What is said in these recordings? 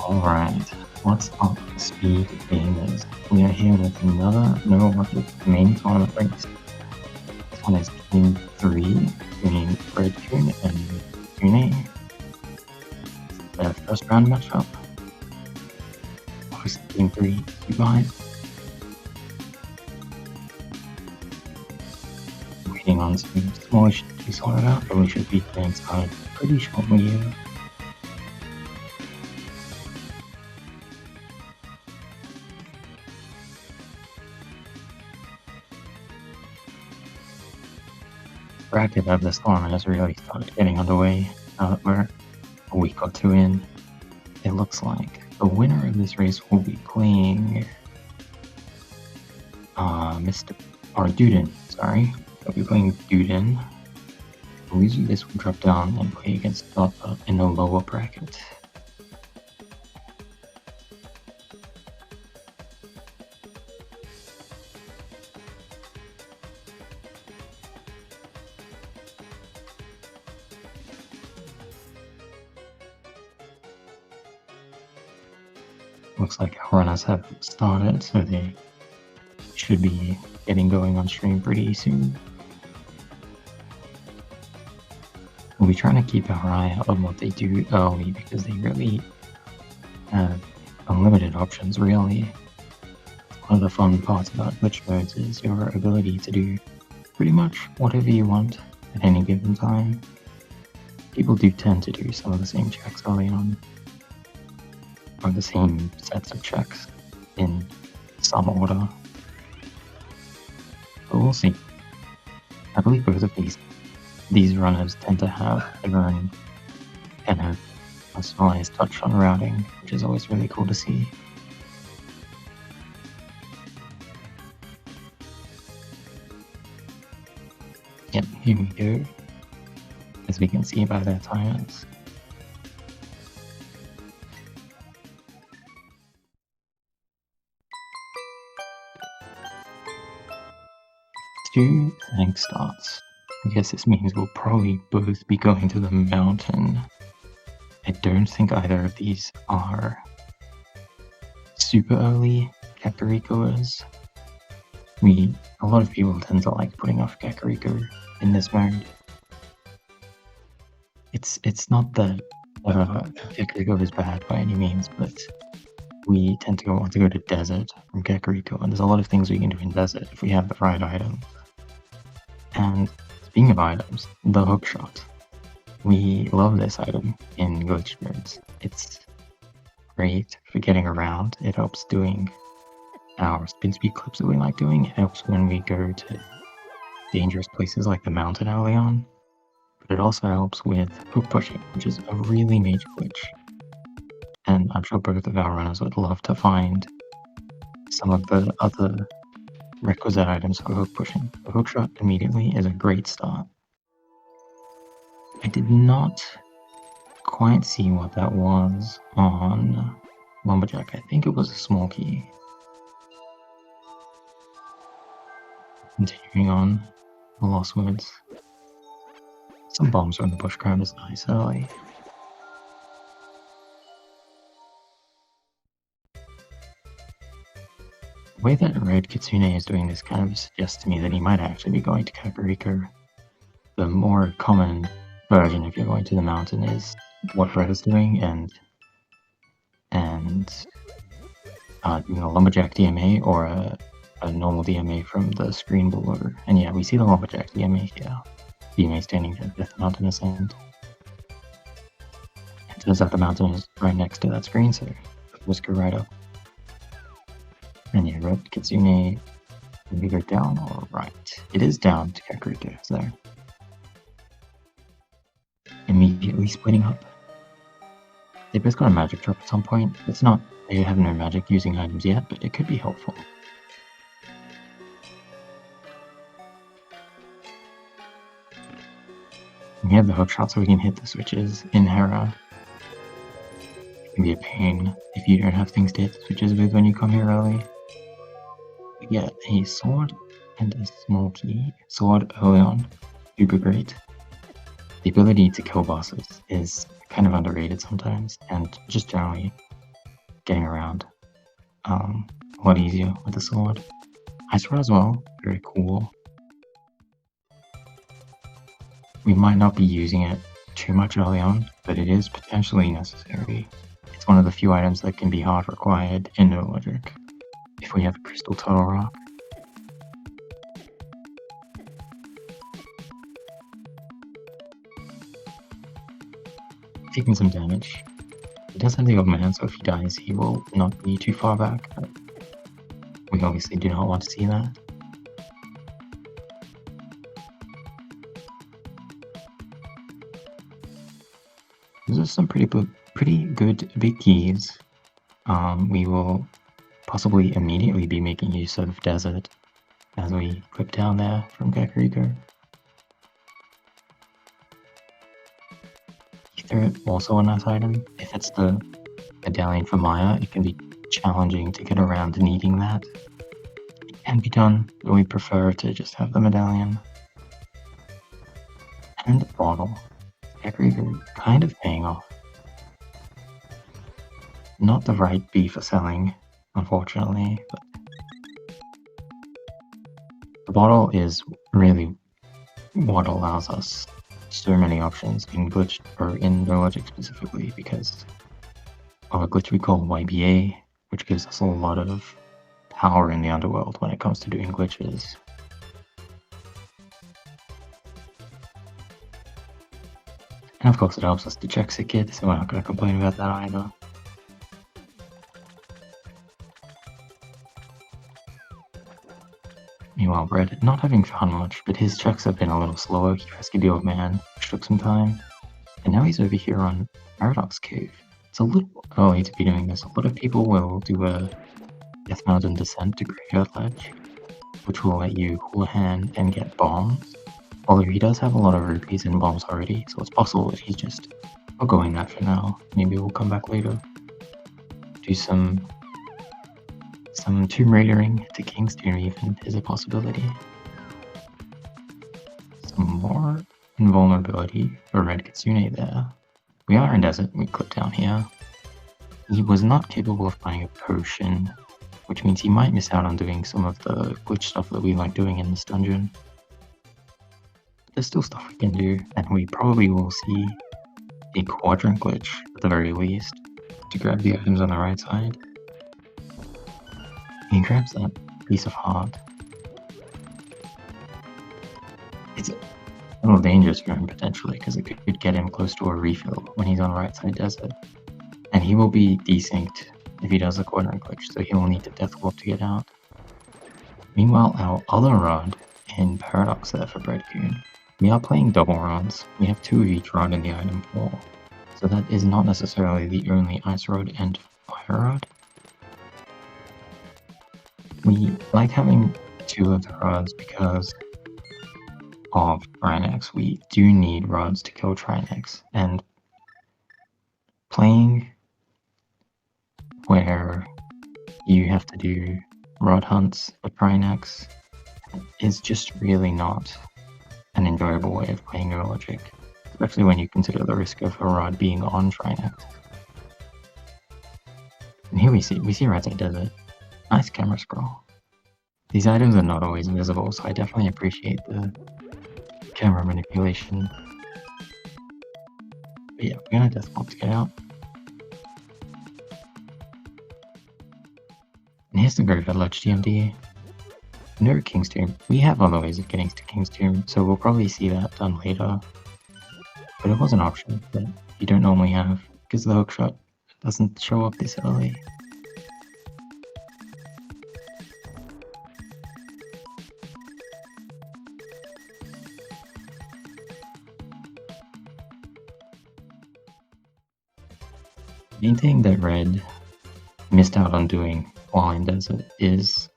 Alright, what's up, Speed Gamers? We are here with another No Logic main tournament race. This one is Team 3 between Bread-Kun and Kitsune. Their first round matchup. Obviously, Team 3 super hype. Waiting on some small issues to be sorted out, but we should be getting started pretty shortly here. Bracket of this tournament has really started getting underway now that we're a week or two in. It looks like the winner of this race will be playing Duden, sorry. They'll be playing Duden. The loser of this will drop down and play against Dota in the lower bracket. Looks like our runners have started, so they should be getting going on stream pretty soon. We'll be trying to keep our eye out on what they do early because they really have unlimited options, really. One of the fun parts about glitch modes is your ability to do pretty much whatever you want at any given time. People do tend to do some of the same checks early on, or the same sets of checks in some order. But we'll see. I believe both of these runners tend to have their own kind of personalized touch on routing, which is always really cool to see. Yep, here we go. As we can see by their timers. Two tank starts. I guess this means we'll probably both be going to the mountain. I don't think either of these are super early Kakarikoers. A lot of people tend to like putting off Kakariko in this mode. It's not that Kakariko is bad by any means, but we tend to want to go to desert from Kakariko, and there's a lot of things we can do in desert if we have the right items. And speaking of items, the hookshot. We love this item in glitch modes. It's great for getting around. It helps doing our spin speed clips that we like doing. It helps when we go to dangerous places like the mountain early on. But it also helps with hook pushing, which is a really major glitch. And I'm sure both of our runners would love to find some of the other requisite items for hook pushing. The hookshot immediately is a great start. I did not quite see what that was on Lumberjack. I think it was a small key. Continuing on the Lost Woods. Some bombs from the bush crab is nice early. The way that RedKitsune is doing this kind of suggests to me that he might actually be going to Kakariko. The more common version, if you're going to the mountain, is what Red is doing, and doing a Lumberjack DMA or a normal DMA from the screen below. And yeah, we see the Lumberjack DMA here. DMA standing at Death Mountain Ascent. It turns out the mountain is right next to that screen, so let's go right up. And yeah, RedKitsune, we go down or right? It is down to Kakariko, so immediately splitting up. They both got a magic drop at some point. It's not, they have no magic using items yet, but it could be helpful. We have the hookshot so we can hit the switches in Hera. It can be a pain if you don't have things to hit the switches with when you come here early. We get a sword and a small key. Sword early on, super great. The ability to kill bosses is kind of underrated sometimes, and just generally getting around a lot easier with the sword. Ice Rod as well, very cool. We might not be using it too much early on, but it is potentially necessary. It's one of the few items that can be hard required in Neurologic. If we have a Crystal Turtle Rock, taking some damage. He does have the old man, so if he dies, he will not be too far back. We obviously do not want to see that. Those are some pretty good big keys. We will possibly immediately be making use of Desert as we clip down there from Kakariko. Ether, also a nice item. If it's the medallion for Maya, it can be challenging to get around needing that. It can be done, but we prefer to just have the medallion. And the bottle. Kakariko kind of paying off. Not the right bee for selling, unfortunately, but the bottle is really what allows us so many options in glitch, or in Neurologic specifically, because of a glitch we call YBA, which gives us a lot of power in the underworld when it comes to doing glitches. And of course it helps us to check Kid, so we're not going to complain about that either. Meanwhile, Bread, not having found much, but his checks have been a little slower. He rescued the old man, which took some time. And now he's over here on Paradox Cave. It's a little early to be doing this. A lot of people will do a Death Mountain descent to Graveyard Ledge, which will let you cool a hand and get bombs. Although he does have a lot of rupees and bombs already, so it's possible that he's just forgoing that for now. Maybe we'll come back later. Do some Tomb Raidering to Kingstone even is a possibility. Some more invulnerability for RedKitsune there. We are in Desert, we clip down here. He was not capable of finding a potion, which means he might miss out on doing some of the glitch stuff that we like doing in this dungeon. But there's still stuff we can do, and we probably will see a quadrant glitch at the very least to grab the items on the right side. He grabs that piece of heart. It's a little dangerous for him potentially, because it could get him close to a refill when he's on right side Desert. And he will be desynced if he does a quadrant glitch, so he will need to death warp to get out. Meanwhile, our other rod in Paradox there for Bread-Kun. We are playing double rods. We have 2 of each rod in the item pool, so that is not necessarily the only ice rod and fire rod. We like having 2 of the rods because of Trinex. We do need rods to kill Trinex, and playing where you have to do rod hunts for Trinex is just really not an enjoyable way of playing Neurologic, especially when you consider the risk of a rod being on Trinex. And here we see right side Desert. Nice camera scroll. These items are not always visible, so I definitely appreciate the camera manipulation. But yeah, we're gonna death warp to get out. And here's the Graveyard Ledge TMD. No Kingstone. We have other ways of getting to Kingstone, so we'll probably see that done later. But it was an option that you don't normally have, because the hookshot doesn't show up this early. The main thing that Red missed out on doing while in Desert is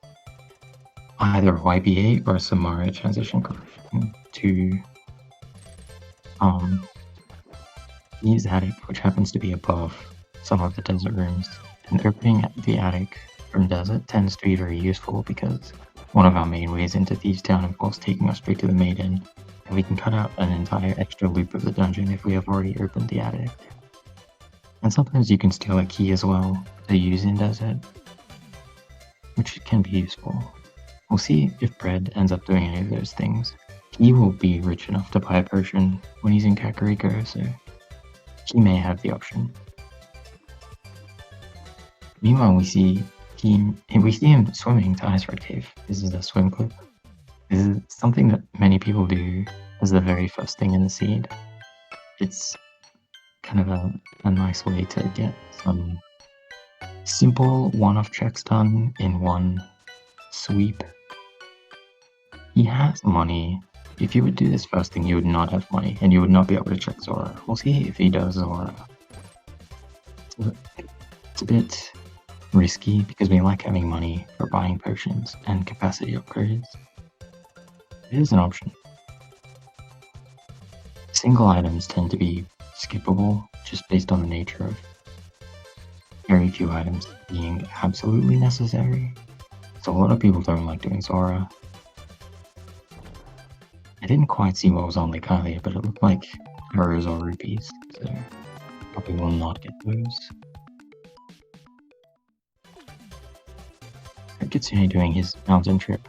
either YBA or Samara transition correction to use attic, which happens to be above some of the desert rooms. And opening the attic from Desert tends to be very useful because one of our main ways into Thieves Town involves taking us straight to the maiden, and we can cut out an entire extra loop of the dungeon if we have already opened the attic. And sometimes you can steal a key as well, to use in Desert, which can be useful. We'll see if Bread ends up doing any of those things. He will be rich enough to buy a potion when he's in Kakariko, so he may have the option. Meanwhile, we see him swimming to Ice Red Cave. This is a swim clip. This is something that many people do as the very first thing in the seed. It's kind of a nice way to get some simple one-off checks done in one sweep. He has money. If you would do this first thing, you would not have money, and you would not be able to check Zora. We'll see if he does Zora. It's a bit risky because we like having money for buying potions and capacity upgrades. It is an option. Single items tend to be skippable just based on the nature of very few items being absolutely necessary. So a lot of people don't like doing Zora. I didn't quite see what was on Lake Hylia, but it looked like arrows or rupees, so probably will not get those. RedKitsune doing his mountain trip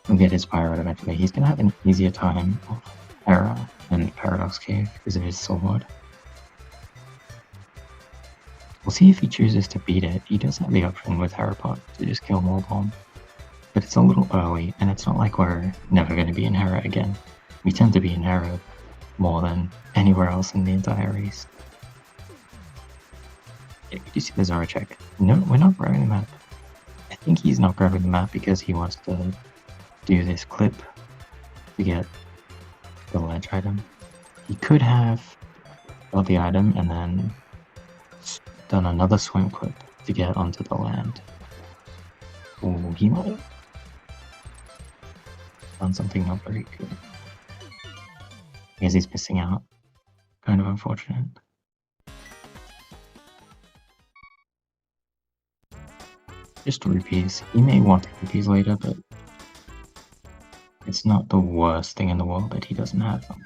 will get his fire out eventually. He's gonna have an easier time of Hera and Paradox Cave because of his sword. We'll see if he chooses to beat it. He does have the option with Herapot to just kill Wall Bomb, but it's a little early, and it's not like we're never going to be in Hera again. We tend to be in Hera more than anywhere else in the entire race. Yeah, you see the Zora check. No, we're not grabbing the map. I think he's not grabbing the map because he wants to do this clip to get the ledge item. He could have got the item and then done another swim clip to get onto the land. Or he might have done something not very good. Because he's missing out. Kind of unfortunate. Just rupees. He may want rupees later, but it's not the worst thing in the world that he doesn't have them.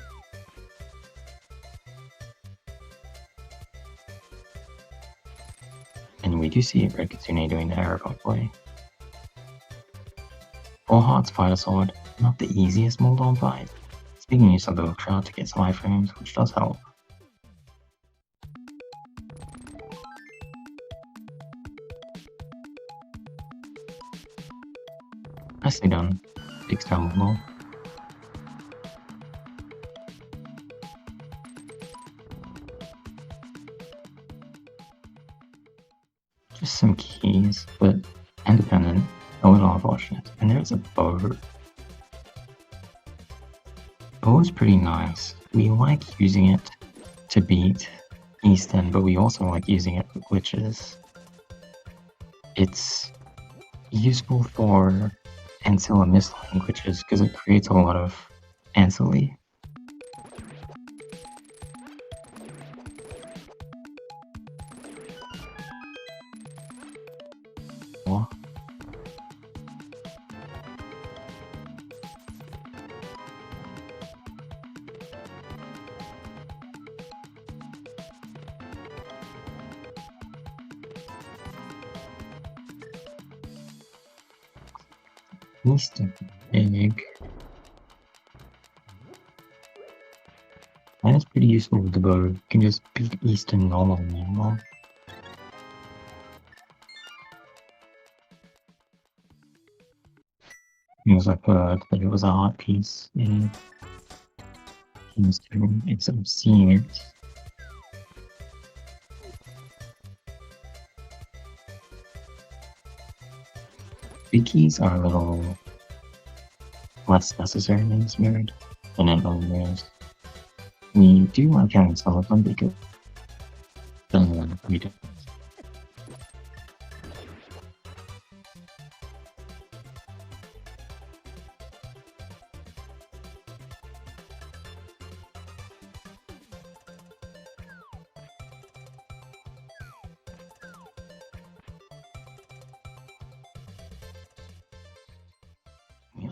And we do see RedKitsune doing the Herapot play. 4 hearts Fire Sword, not the easiest mold on fight. Speaking use of the hookshot to get some iframes, which does help. Nicely done. Big stumble blow. Just some keys, but independent, a little unfortunate. And there's a bow. Bow is pretty nice. We like using it to beat Easton, but we also like using it for glitches. It's useful for Ancilla misline glitches because it creates a lot of Ancilly. Easton egg. And it's pretty useful with the bow. You can just beat Easton normal. Because I've heard that it was a art piece in Easton instead of seeing it. Big keys are a little less necessary in this mode than in other modes. We do like having some of them because we don't.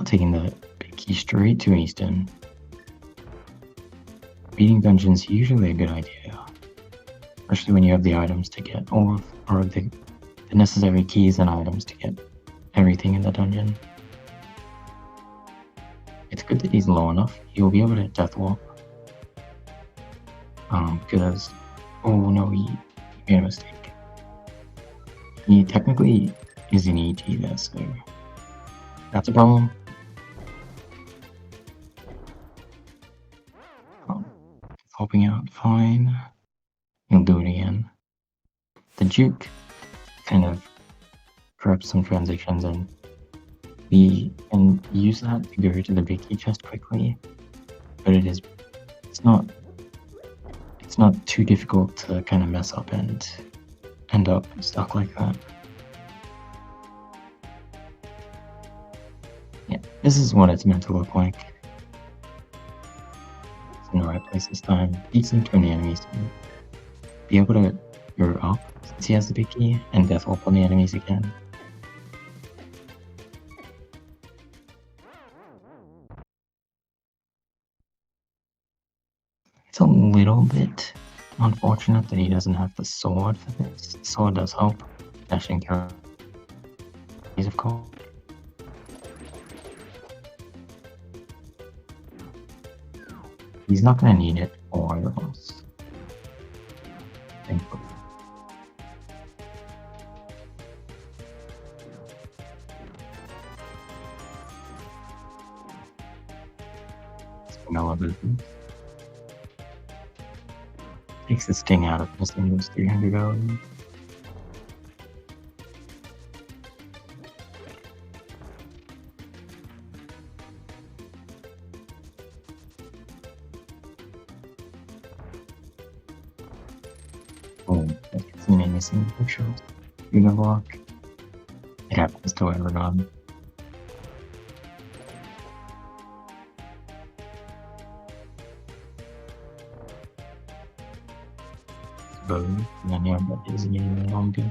Taking the big key straight to Easton. Beating dungeons is usually a good idea, especially when you have the items to get all of, or the the necessary keys and items to get everything in the dungeon. It's good that he's low enough. He'll be able to death walk. Because oh no, he made a mistake. He technically is an ET there, so that's a problem. Helping out fine. He'll do it again. The juke kind of corrupts some transitions, and we can use that to go to the big key chest quickly. But it's not too difficult to kind of mess up and end up stuck like that. Yeah, this is what it's meant to look like. It's in the right place this time. Decent to the enemies to be able to go up since he has the big key and death walk on the enemies again. It's a little bit unfortunate that he doesn't have the sword for this. The sword does help. Dashing carries, of course. He's not going to need it for either of us. Thankfully. Vanilla business. Takes the sting out of this thing was 300 value. Oh, RedKitsune missing the pictures. You know block. It happens to everyone. And then yeah, that is getting long bits.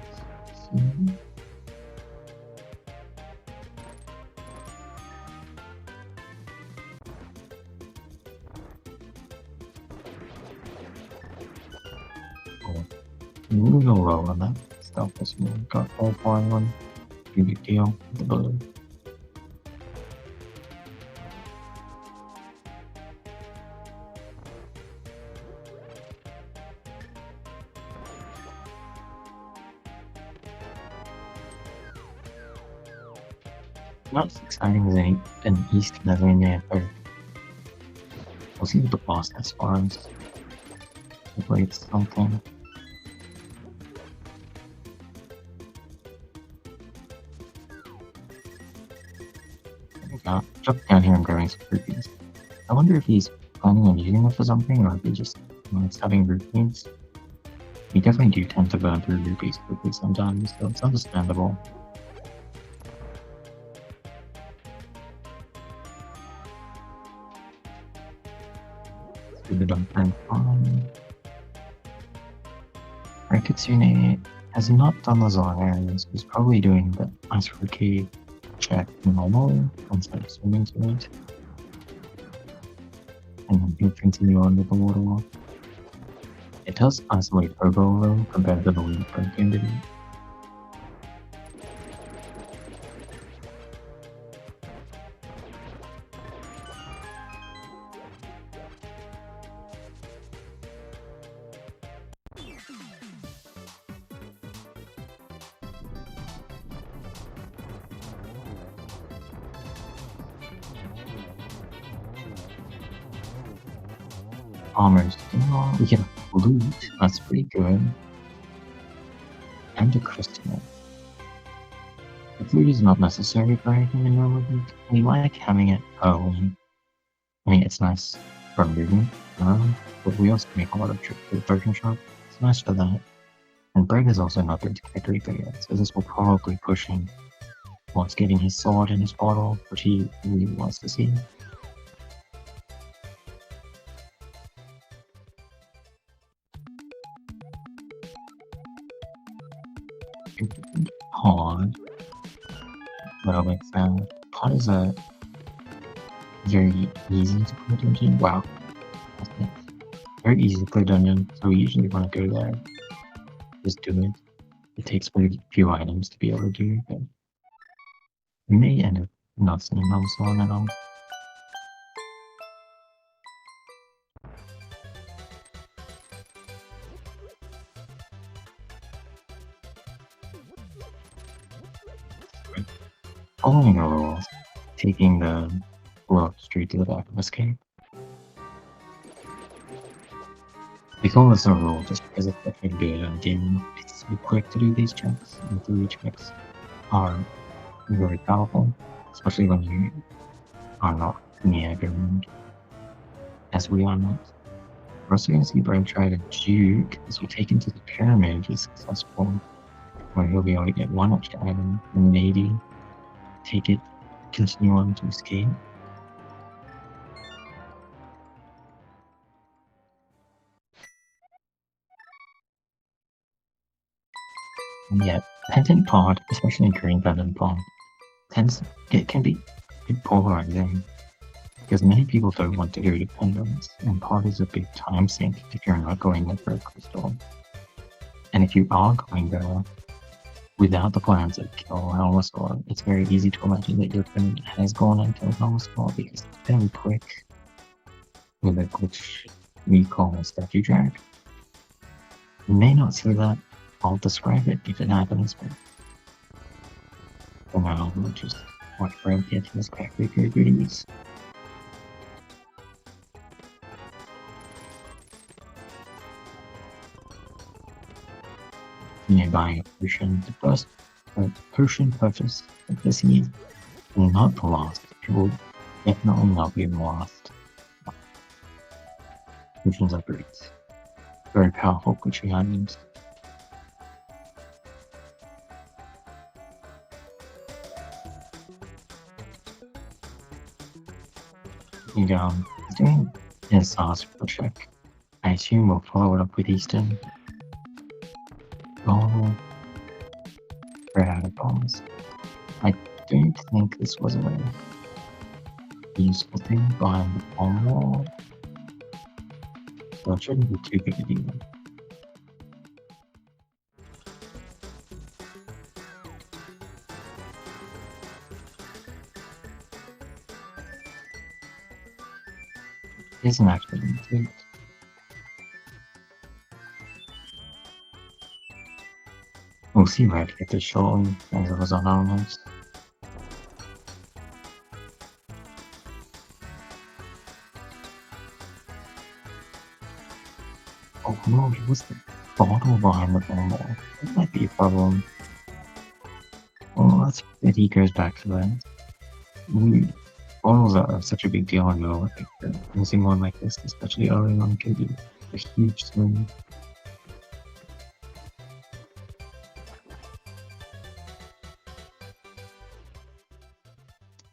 We'll go low on that. Stuff this one got all flying on. Big deal. The balloon. Not as exciting as an East Netherlands, but we'll see what the boss has spawns. Hopefully it's something. Jump down here and grabbing some rupees. I wonder if he's planning on using it for something, or if he just likes having rupees. We definitely do tend to burn through rupees quickly sometimes, so it's understandable. Do the dump and fine. RedKitsune has not done the zone areas. He's probably doing the ice cave check normally instead of swimming to it. And then he'll continue on with the water walk. It does isolate Hobo though, compared to the way the Bread-Kun did it. Armors. We get a loot. That's pretty good. And a crystal. The food is not necessary for anything in normal loot. We like having it home. I mean, it's nice for moving around, but we also make a lot of trips to the potion shop. It's nice for that. And Bread is also not going to get 3 yet, so this will probably push him once getting his sword in his bottle, which he really wants to see. Pod. What make sense. Pod is a very easy to play dungeon. Wow. Very easy to play dungeon, so we usually want to go there. Just do it. it takes very few items to be able to do, but you may end up not seeing them so long at all. Following the rules, taking the rope straight to the back of escape. We call this a rule just because it's such a good game. It's so quick to do these checks, and 3 checks are very powerful, especially when you are not in the aggro as we are not. We're also going to see Brave try to juke as we take him to the pyramid if he's successful, where he'll be able to get 1 extra item and maybe take it, continue on to escape. And yet, pendant pod, especially green pendant pod, it can be polarizing because many people don't want to go to pendants, and pod is a big time sink if you're not going there for a crystal. And if you are going there without the plans of kill Helmasaur, it's very easy to imagine that your friend has gone and killed Helmasaur because it's very quick with a glitch we call statue drag. You may not see that. I'll describe it if it happens, but for now, we'll just watch Brad get his crackly goodies. You buying a potion, the first potion purchase of this year will not be lost. It will definitely not be lost. Potions are great. Very powerful glitchy items. He's doing his hospital check. I assume we'll follow it up with Easton. Oh, we're out of bombs. I don't think this was a useful thing behind the bomb wall, so it shouldn't be too big a deal. It isn't actually complete. We'll see Red get this shortly, as it was on almost. Oh no, it was the bottle behind the bomb wall. That might be a problem. Well, that's if he goes back to that. Bottles are such a big deal, I know. Missing one like this, especially early on, can be a huge swing.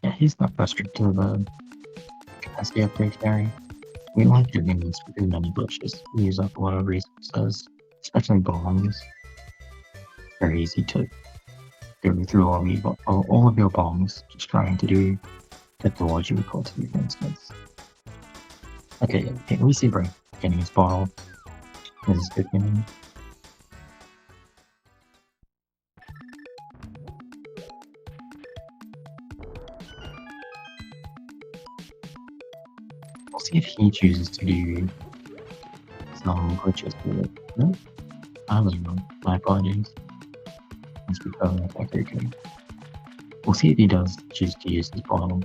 Yeah, he's not frustrated to the capacity upgrade carry. We like doing this because many glitches. We use up a lot of resources, especially bombs. Very easy to go through all of your bombs, just trying to do the dodge you recall to, for instance. Okay, we see Brave getting his bottle. This is good game. We'll see if he chooses to do some glitches with it. No? I was wrong. My apologies. Let's be calling it like okay. We'll see if he does choose to use his bottle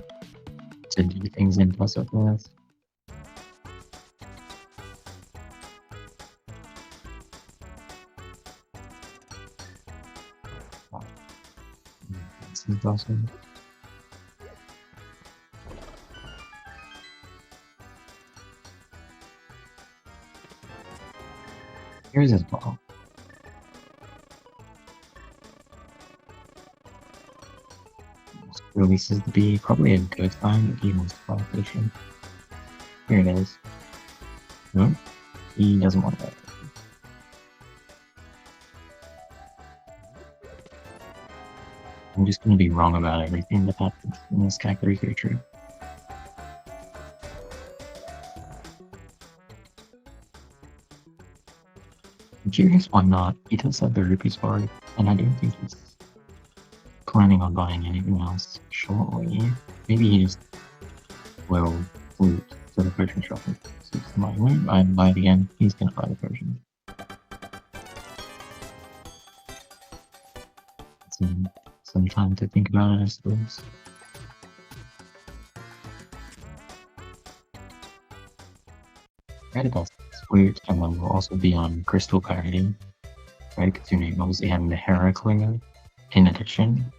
to do things in plus up with. This is awesome. Here's his bottle. Releases the bee, probably a good sign that he wants to follow fishing. Here it is. Nope, he doesn't want that. I'm just gonna be wrong about everything that happens in this Kakariko trip. curious why not. He does have the rupees for it, and I don't think he's planning on buying anything else shortly. Maybe he just will loot for the Persian shuffle. I'm buy it again. He's gonna buy the Persian. Some time to think about it, I suppose. RedKitsune Flute and one will also be on Crystal Parody. RedKitsune knows and the Heracles in addition.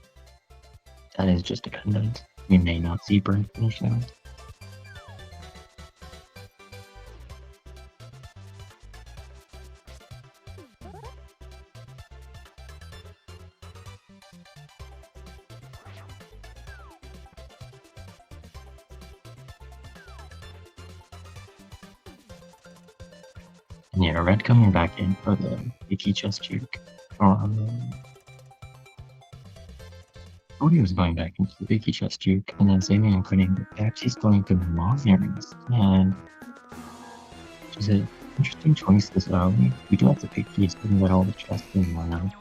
That is just dependent. We may not see Bread finish now. Yeah, Red coming back in for the Icky Chest Juke. Cody was going back into the Icky Chest Juke, and then Zamian and putting she's going to Mothers, and which is an interesting choice this early. We do have to pick these given that all the chests in now.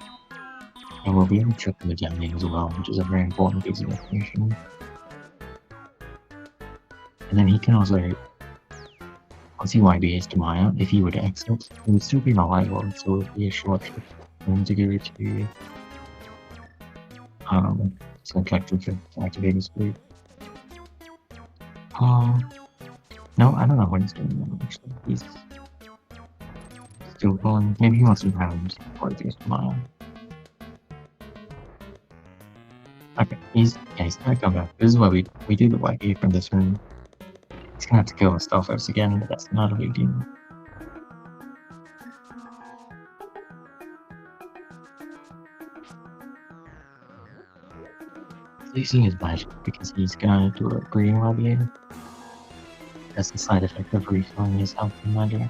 And we'll be able to check the Medallion as well, which is a very important piece of information. And then he can also once he YBAs to Maya, if he were to exit, it would still be in the light world, so it would be a short trip for him to go to Subjective to activate his fleet. No, I don't know what he's doing now, actually. He's still going. Maybe he wants to round before he goes to Maya. Okay, he's gonna come back. This is why we do the YBA from this room. He's gonna have to kill Stalfos again, but that's not a big deal. He's using his magic because he's gonna do a breeding YBA. That's the side effect of refilling his health and magic.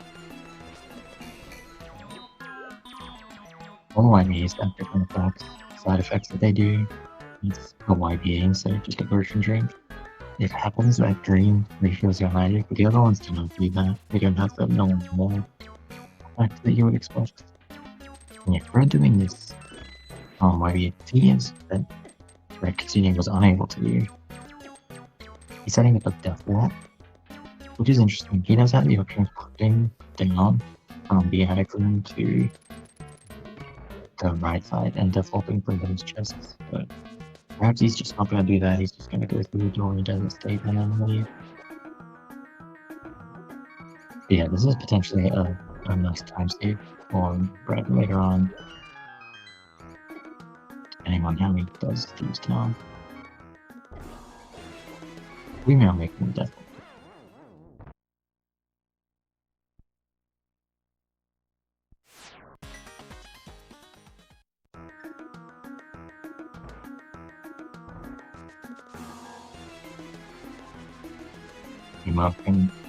All YBAs have different effects, side effects that they do. It's a YBA instead of just a version drink. It happens that green refills your magic, but the other ones do not do that. They don't have the normal effect that you would expect. And if we're doing this YBA tedious, that RedKitsune was unable to do. He's setting up a death wall, which is interesting. He does have the option of putting down from the attic room to the right side and defaulting from those chests, but perhaps he's just not going to do that. He's just going to go through the door and doesn't stay and then leave. But yeah, this is potentially a nice time save for Bread later on. Depending on how he does these now. We may make him death.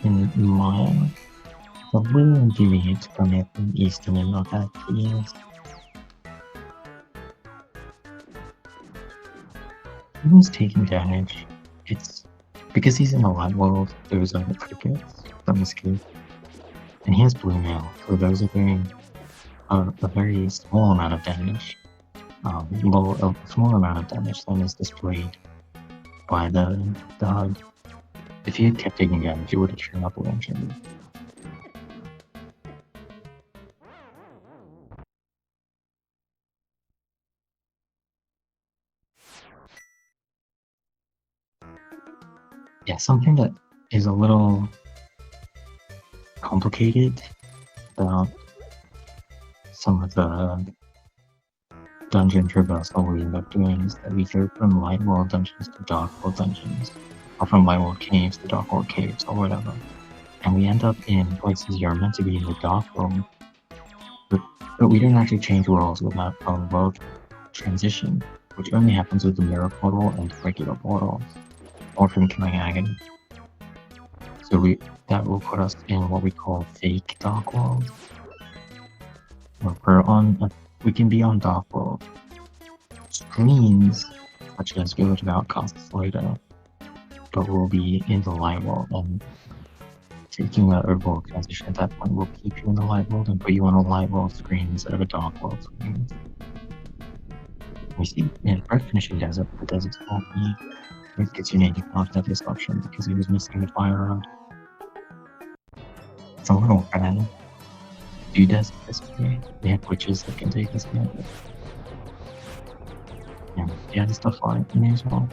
In Maya, the little deviates from it from Eastern and not that tedious. He was taking damage. It's because he's in the light world, those are the crickets from his cave. And he has blue mail, so those are doing a very small amount of damage. A small amount of damage than is displayed by the HUD. If he had kept taking damage, it would have shown up eventually. Yeah, something that is a little complicated about some of the dungeon traversal we end up doing is that we go from light world dungeons to dark world dungeons, or from light world caves to dark world caves, or whatever. And we end up in places you're meant to be in the dark world, but we don't actually change worlds without a world transition, which only happens with the mirror portal and regular portals, or from killing Agony. So that will put us in what we call fake dark world. We can be on dark world screens, such as Village of Outcasts later, but we'll be in the light world, and taking that overall transition at that point will keep you in the light world and put you on a light world screen instead of a dark world screen. We see in Bread finishing desert, the desert's faulty. RedKitsune did not have this option because he was missing the fire rod. It's a little bad. Do desert this way. They have witches that can take us there. Yeah, the stuff like me as well.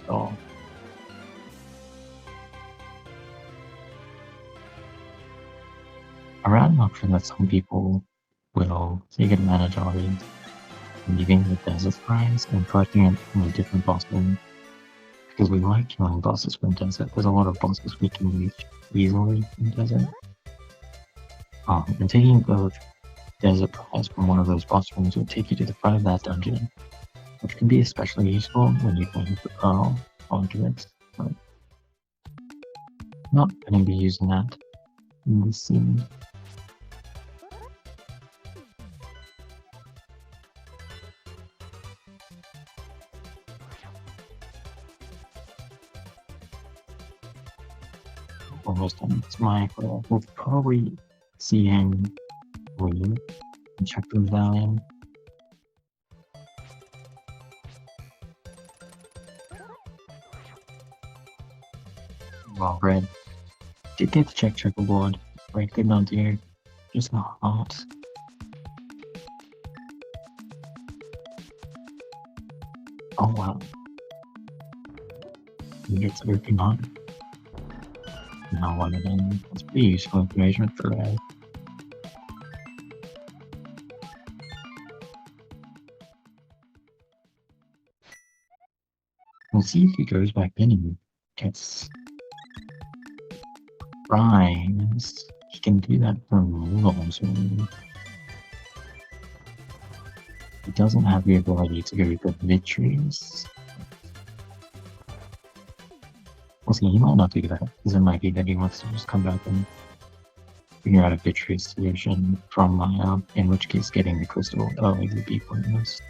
So a random option that some people will take advantage of is leaving the desert prize and fighting it from a different boss room. Because we like killing bosses from desert. There's a lot of bosses we can reach easily in desert. And taking the desert prize from one of those boss rooms will take you to the front of that dungeon, which can be especially useful when you can the pearl onto it. But not going to be using that in this scene. Almost done. It's my goal. We'll probably see him leave and check the medallion. Well, Red did get to check checkerboard. Red could not do. Just not hot. Oh wow. He gets working on. Now one of them. That's pretty useful information for Red. We'll see if he goes back in and gets prize. He can do that for rules. He doesn't have the ability to go with victories. We'll see, he might not do that, because it might be that he wants to just come back and figure out a victory solution from Maya, in which case getting the crystal early would be pointless.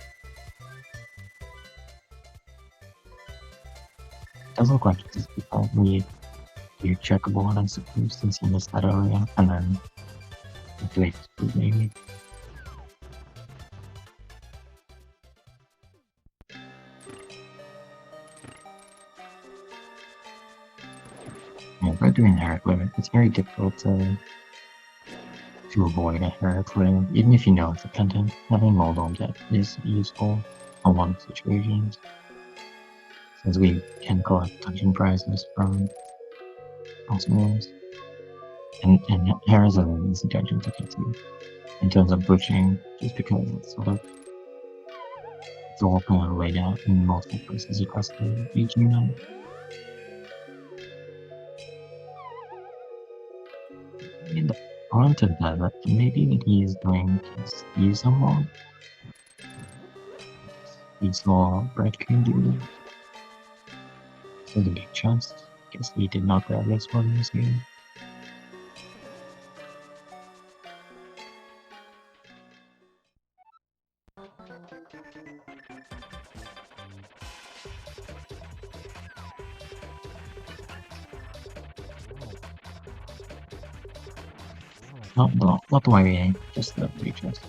It does look like it's because we do checkerboard, I suppose, since he missed that earlier, and then late maybe. Yeah, if we're doing Herrick Limit, it's very difficult to avoid a Herrick Limit, even if you know it's a pendant. Having mold on deck is useful in a lot of situations, since we can collect dungeon prizes from customers. And Hera is an easy dungeon to get to in terms of pushing, just because it's sort of it's all kind of laid out in multiple places across the region now. And on to that, maybe what he is doing is use someone. We saw Bread-Kun do so the big chest. Guess he did not grab this one in this game. Not the way we aim, just the big chest.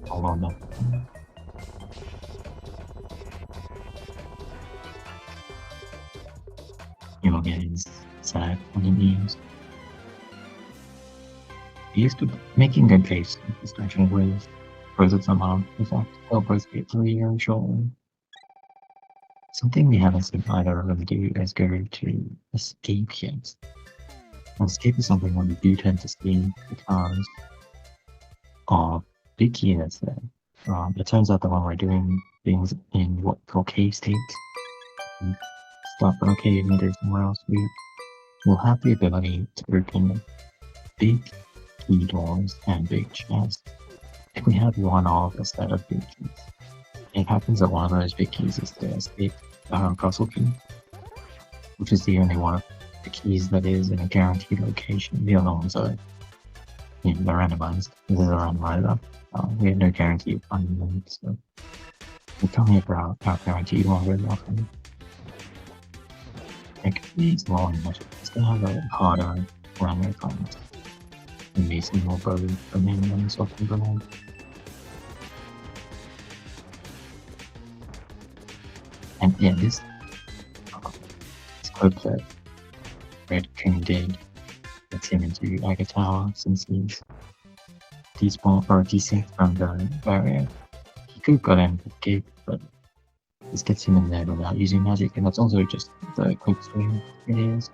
Hold on though. You will get his sack on the knees. He used to making good case in this dungeon with frozen somehow. In fact, they'll both get 3 years short. Something we haven't seen either of them do is go to escape kits. Escape is something that we do tend to see because of big key that's there. It turns out that when we're doing things in what we call cave states, stop okay, maybe there's somewhere else we will have the ability to open big key doors and big chests if we have one of a set of big keys. It happens that one of those big keys is the escape puzzle key, which is the only one of the keys that is in a guaranteed location. The other ones are, they're randomized. This is a randomizer. We have no guarantee of finding them, so we can't make our guaranteed one very often. Like, these long magic, it's gonna have a harder run rate on it. And Mason will go the main ones off the ground. And yeah, this clip that RedKitsune did gets him into Agatha since he's despawned or desynced from the barrier. He could have got in with Gabe, but this gets him in there without using magic, and that's also just the quick stream video, so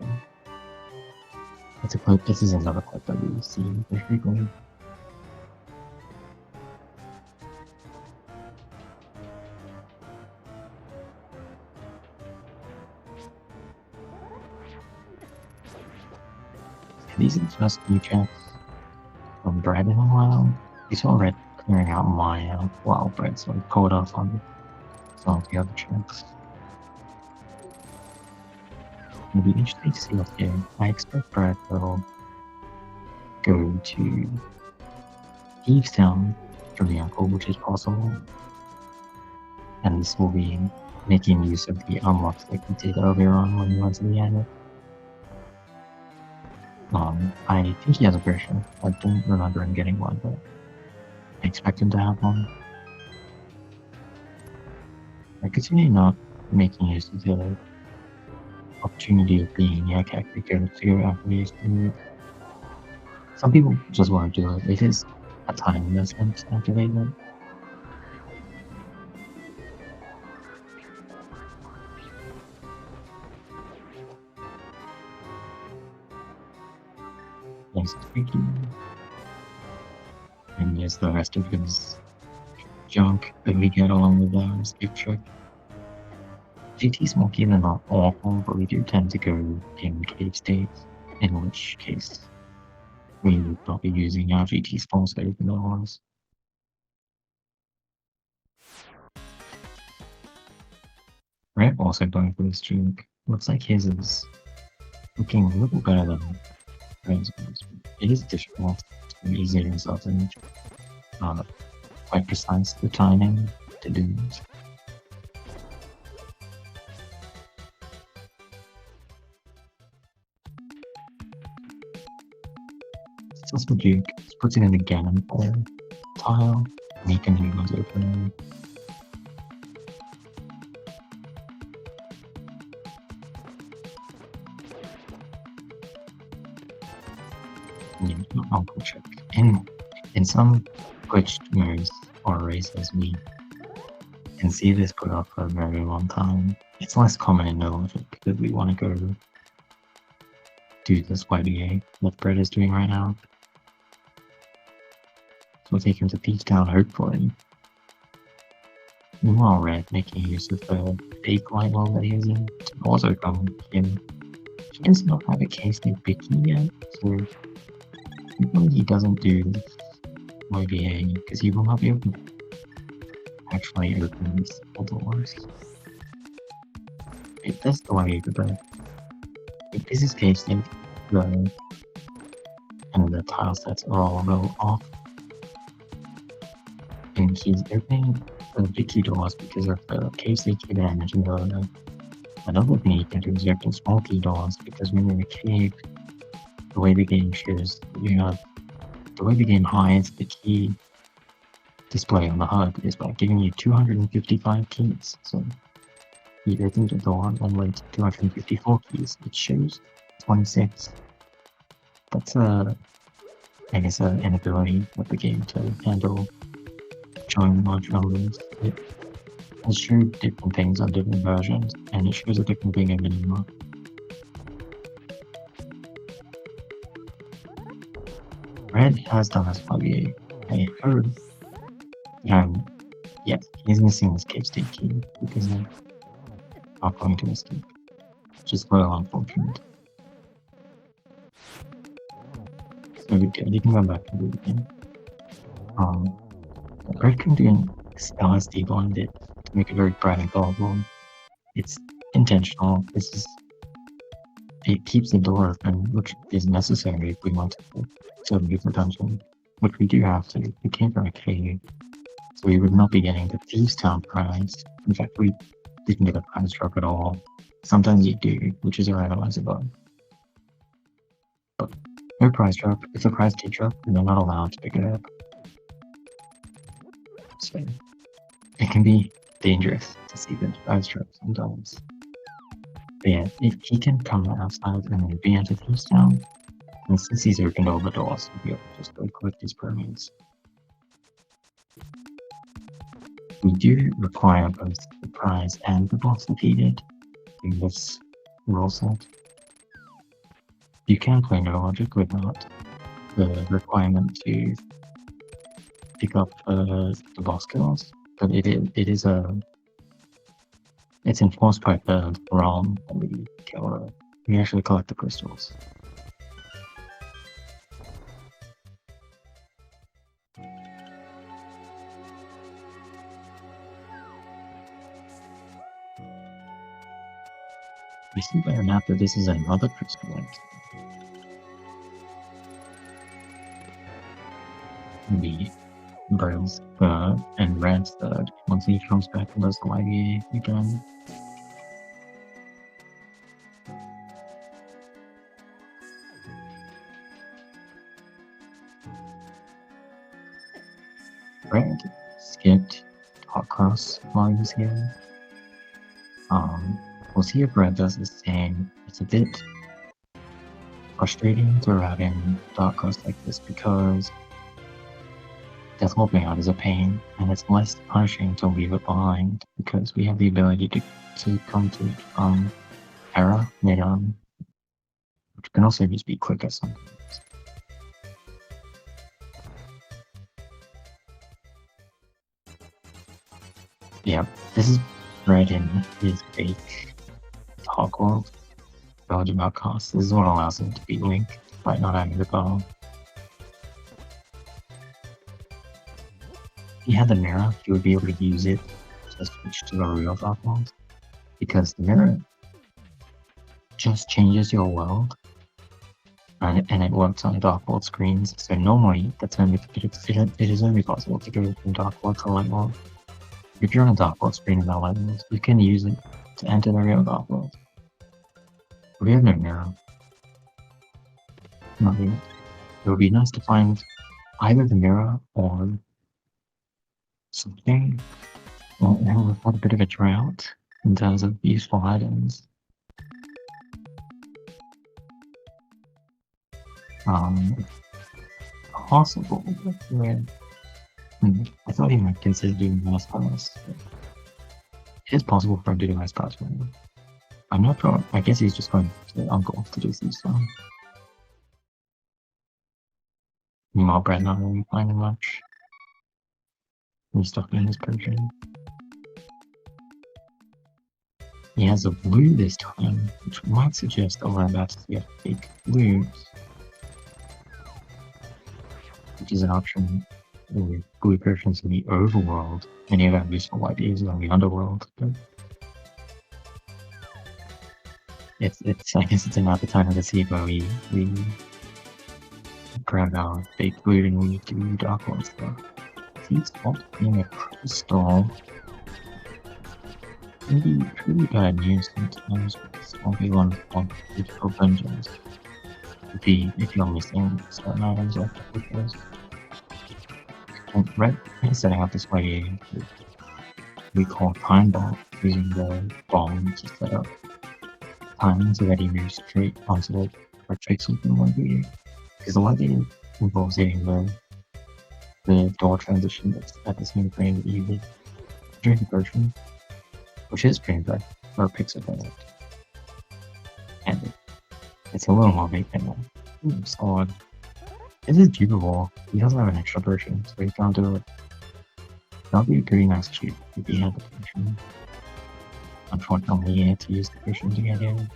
that's a clip. This is another clip that we see very frequently. These are the first few checks from Bread in a while. We saw Red clearing out Maya while Bread sort of caught up on some of the other checks. It'll be interesting to see what's here. I expect Bread will go to Thieves Town from the uncle, which is possible. And this will be making use of the unlocks like we did earlier on when we went to the end. I think he has a version. I don't remember him getting one, but I expect him to have one. I could see not making use of the opportunity of being near Kakariko to go after these two. Some people just want to do it. It is a time investment to activate it. Nice to meet you. And there's the rest of his junk that we get along with our escape trick. GT smoking are not awful, but we do tend to go in cave states, in which case we would not be using our GT spawns to open the doors. Red also going for this streak. Looks like his is looking a little better than Red's. It is difficult to be easier than something quite precise the timing to do this. It's also Duke. It's putting in the Ganon tile, making him was open. Uncle check. In some glitched modes or races, we can see this put up for a very long time. It's less common in no logic because we want to go do this YBA that Bread is doing right now. So we'll take him to Peach Town, hopefully. Meanwhile, Red making use of the fake light bulb that he has in to also come in. He does not have a case named Bicky yet, so he doesn't do YBA because he will not be able to actually open these doors. It does the YBA, but if this is case, then the tile sets are all a little off. And he's opening the big key doors because of the case they keep damage and the another thing you can do is open small key doors because when you're in a cave, the way the game shows, the way the game hides the key display on the HUD is by giving you 255 keys. So you open the door and wait 254 keys, it shows 26. That's I guess an inability of the game to handle showing large numbers. It has showed different things on different versions, and it shows a different thing in minimal. Red has done this YBA. I heard. Yeah, he's missing his cave state key because I'm not going to escape. Which is quite unfortunate. So we can go back to the beginning. Bread-Kun doing LSD blinded to make it very bright and colorful. It's intentional. It keeps the door open, which is necessary if we want to leave the dungeon, which we do have to. We came from a cave, so we would not be getting the Thieves Town prize. In fact, we didn't get a prize drop at all. Sometimes you do, which is a randomizer bug. But no prize drop. If a prize did drop, they're not allowed to pick it up. So it can be dangerous to see the prize drop sometimes. But yeah, he can come outside and then re-enter Thieves Town. And since he's opened all the doors, we'll be able to just go collect these permits. We do require both the prize and the boss defeated in this rule set. You can play no logic without the requirement to pick up the boss kills, but it's enforced by the realm that we kill. We actually collect the crystals. We see by the map that this is another crystal link. The Burns and Red's third once he comes back and does the YBA again. Red skipped Hot Cross while he was here. We'll see if Red does the same. It's a bit frustrating to have him Dark Cross like this because Death Hoping Out is a pain, and it's less punishing to leave it behind because we have the ability to come to error mid-on, which can also just be quicker sometimes. Yeah, this is Red in his fake Hog World. Belgium outcast. This is what allows him to beat Link by not having the bow. If he had the mirror, he would be able to use it to switch to the real Dark World. Because the mirror just changes your world and it works on Dark World screens. So normally it is only possible to go from Dark World to Light World. If you're on a Dark World screen in that Light World, you can use it to enter the real Dark World. We have no mirror. Not yet. It would be nice to find either the mirror or something. Well, now we've had a bit of a drought in terms of useful items. Possible, but yeah. I thought he might consider doing Mass Pass. It is possible for him to do Mass Pass. I'm not sure. I guess he's just going to Uncle to do some stuff. Meanwhile, Brad not really finding much. He's stuck in his potion. He has a blue this time, which might suggest that we're about to see a fake blue, which is an option with blue potions in the overworld. Many of them useful ideas on the underworld. But I guess it's another time of the sea where we grab our fake blue and we do Dark World stuff. He's not being a crystal. Maybe pretty bad news sometimes because only one beautiful dungeons. If you're missing certain items after pictures. And Red is setting up this way we call time bomb, using the bomb to set up time so that he moves straight onto the tricks something like that. Because the lighting involves hitting the door transition that's at the same frame that you did during the version, which is pretty good for a pixel effect. And it's a little more big than that. Solid. This is doable. He doesn't have an extra version, so he can't do it. That would be a pretty nice cheat if he had the version. Unfortunately, he had to use the version to get in.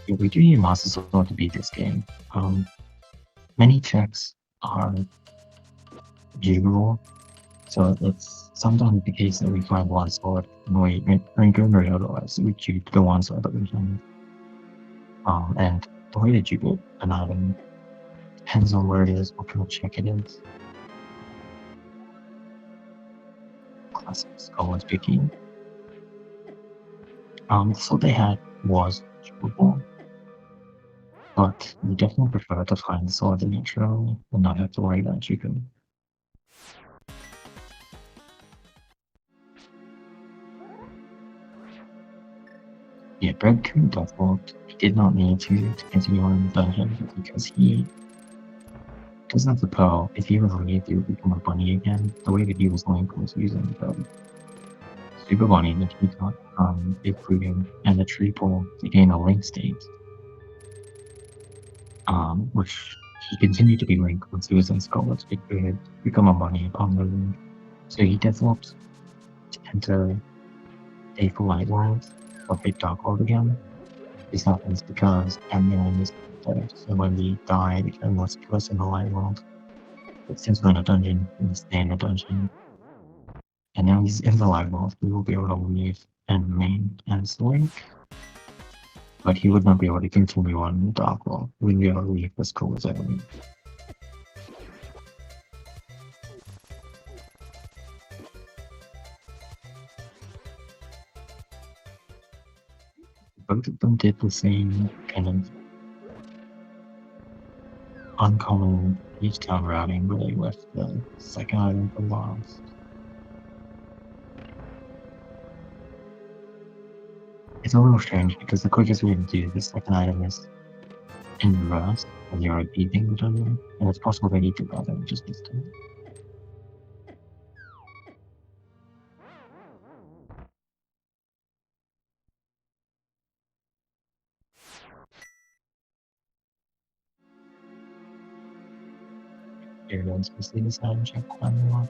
Yeah, we do need Master Sword to beat this game. Many checks are viewable, so it's sometimes the case that we find one sword and we encounter otherwise we choose the one sword that we find. And the way that you get an item depends on where it is, what kind of check it is. Classic Skull is picky. The sword they had was achievable, but we definitely prefer to find the sword in intro and not have to worry about you can. Yeah, Bread-Kun default, he did not need to continue on the dungeon because he doesn't have the pearl. If he was leave, he would become a bunny again. The way that he was going was using the Super Bunny that he got from Big Freedom and the triple to gain a link state. Which he continued to be linked once he was in Scarlet's Big Freedom, become a bunny upon the link. So he developed to enter Dayful Light World or Big Dark World again. This happens because Amion is dead, so when we die, it can once kill us in the Light World. But since we're in a dungeon, we stay in a dungeon. And now he's in the Light World, we will be able to leave and remain as Link. But he would not be able to continue on in the Dark World. We would be able to leave as cool as ever. Both of them did the same kind of uncommon each town routing where they left the second item for last. It's a little strange because the quickest way to do the second item is in reverse when you're beating the dungeon, and it's possible they need to go there just this time. Everyone's supposed to decide check one more.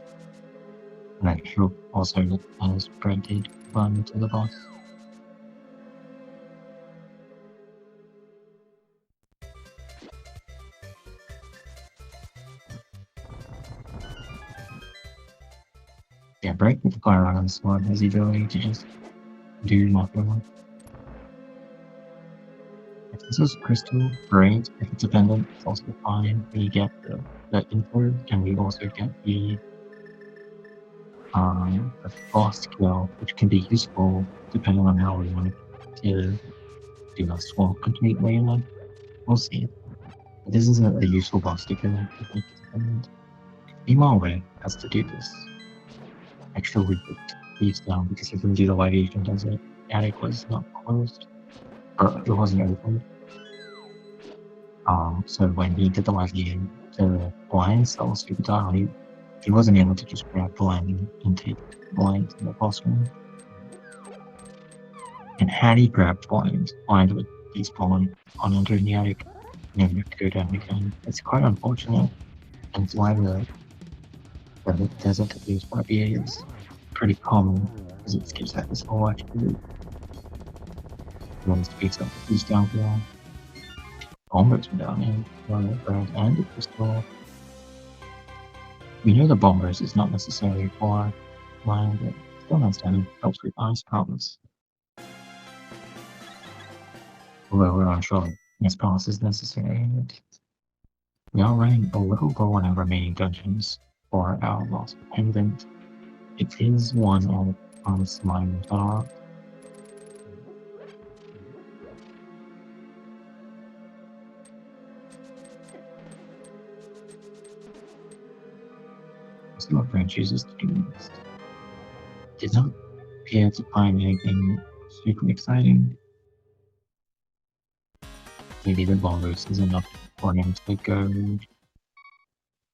And I hope also that as Bread did run to the boss. Yeah, Break with the fire on the sword has the ability to just do nothing. If this is crystal, great. If it's dependent, it's also fine. We get the info, and we also get the boss skill, which can be useful depending on how we want to do a swap completely. And we'll see. But this is a useful boss to kill. Meanwhile, Red has to do this. Actually, we put these down because if we do the light agent does it, the attic was not closed, or it wasn't open. So when he did the light agent, the blind cells super dial, he wasn't able to just grab blind and take blind to the boss room. And had he grabbed blind would despawn on entering the attic, and he would go down again. It's quite unfortunate, and it's why the desert abuse YBA is pretty common, because it skips out this whole attribute. One speaks up these down here. Bombers were down here, Red and the crystal. We know the bombers is not necessarily for blind, but still nice to have helps with ice problems. Although we're unsure this pass is necessary. We are running a little low on our remaining dungeons for our last pendant. It is one of our slime dark. Let's see what Brand chooses to do next. Did not appear to find anything super exciting. Maybe the bombers is enough for him to go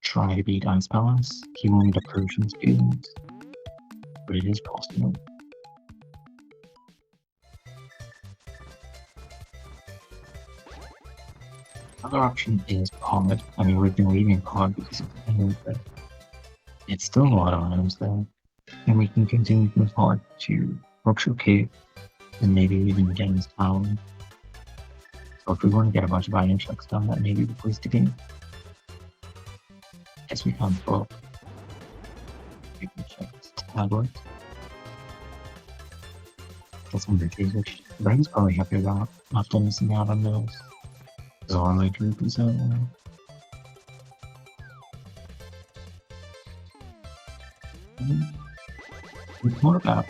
try to beat Ice Balance. He will need a potion speed, but it is possible. Another option is Pod. I mean, we've been leaving Pod because of the end, but it's still a lot of items there. And we can continue with Pod to Rockshore Cave and maybe even get his tower. So if we want to get a bunch of item checks done, that may be the place to be. Guess we found the book. We can check this tablet. Get some riches, which Brain's probably happy about after missing out on those. Because all my group is out now. It's more about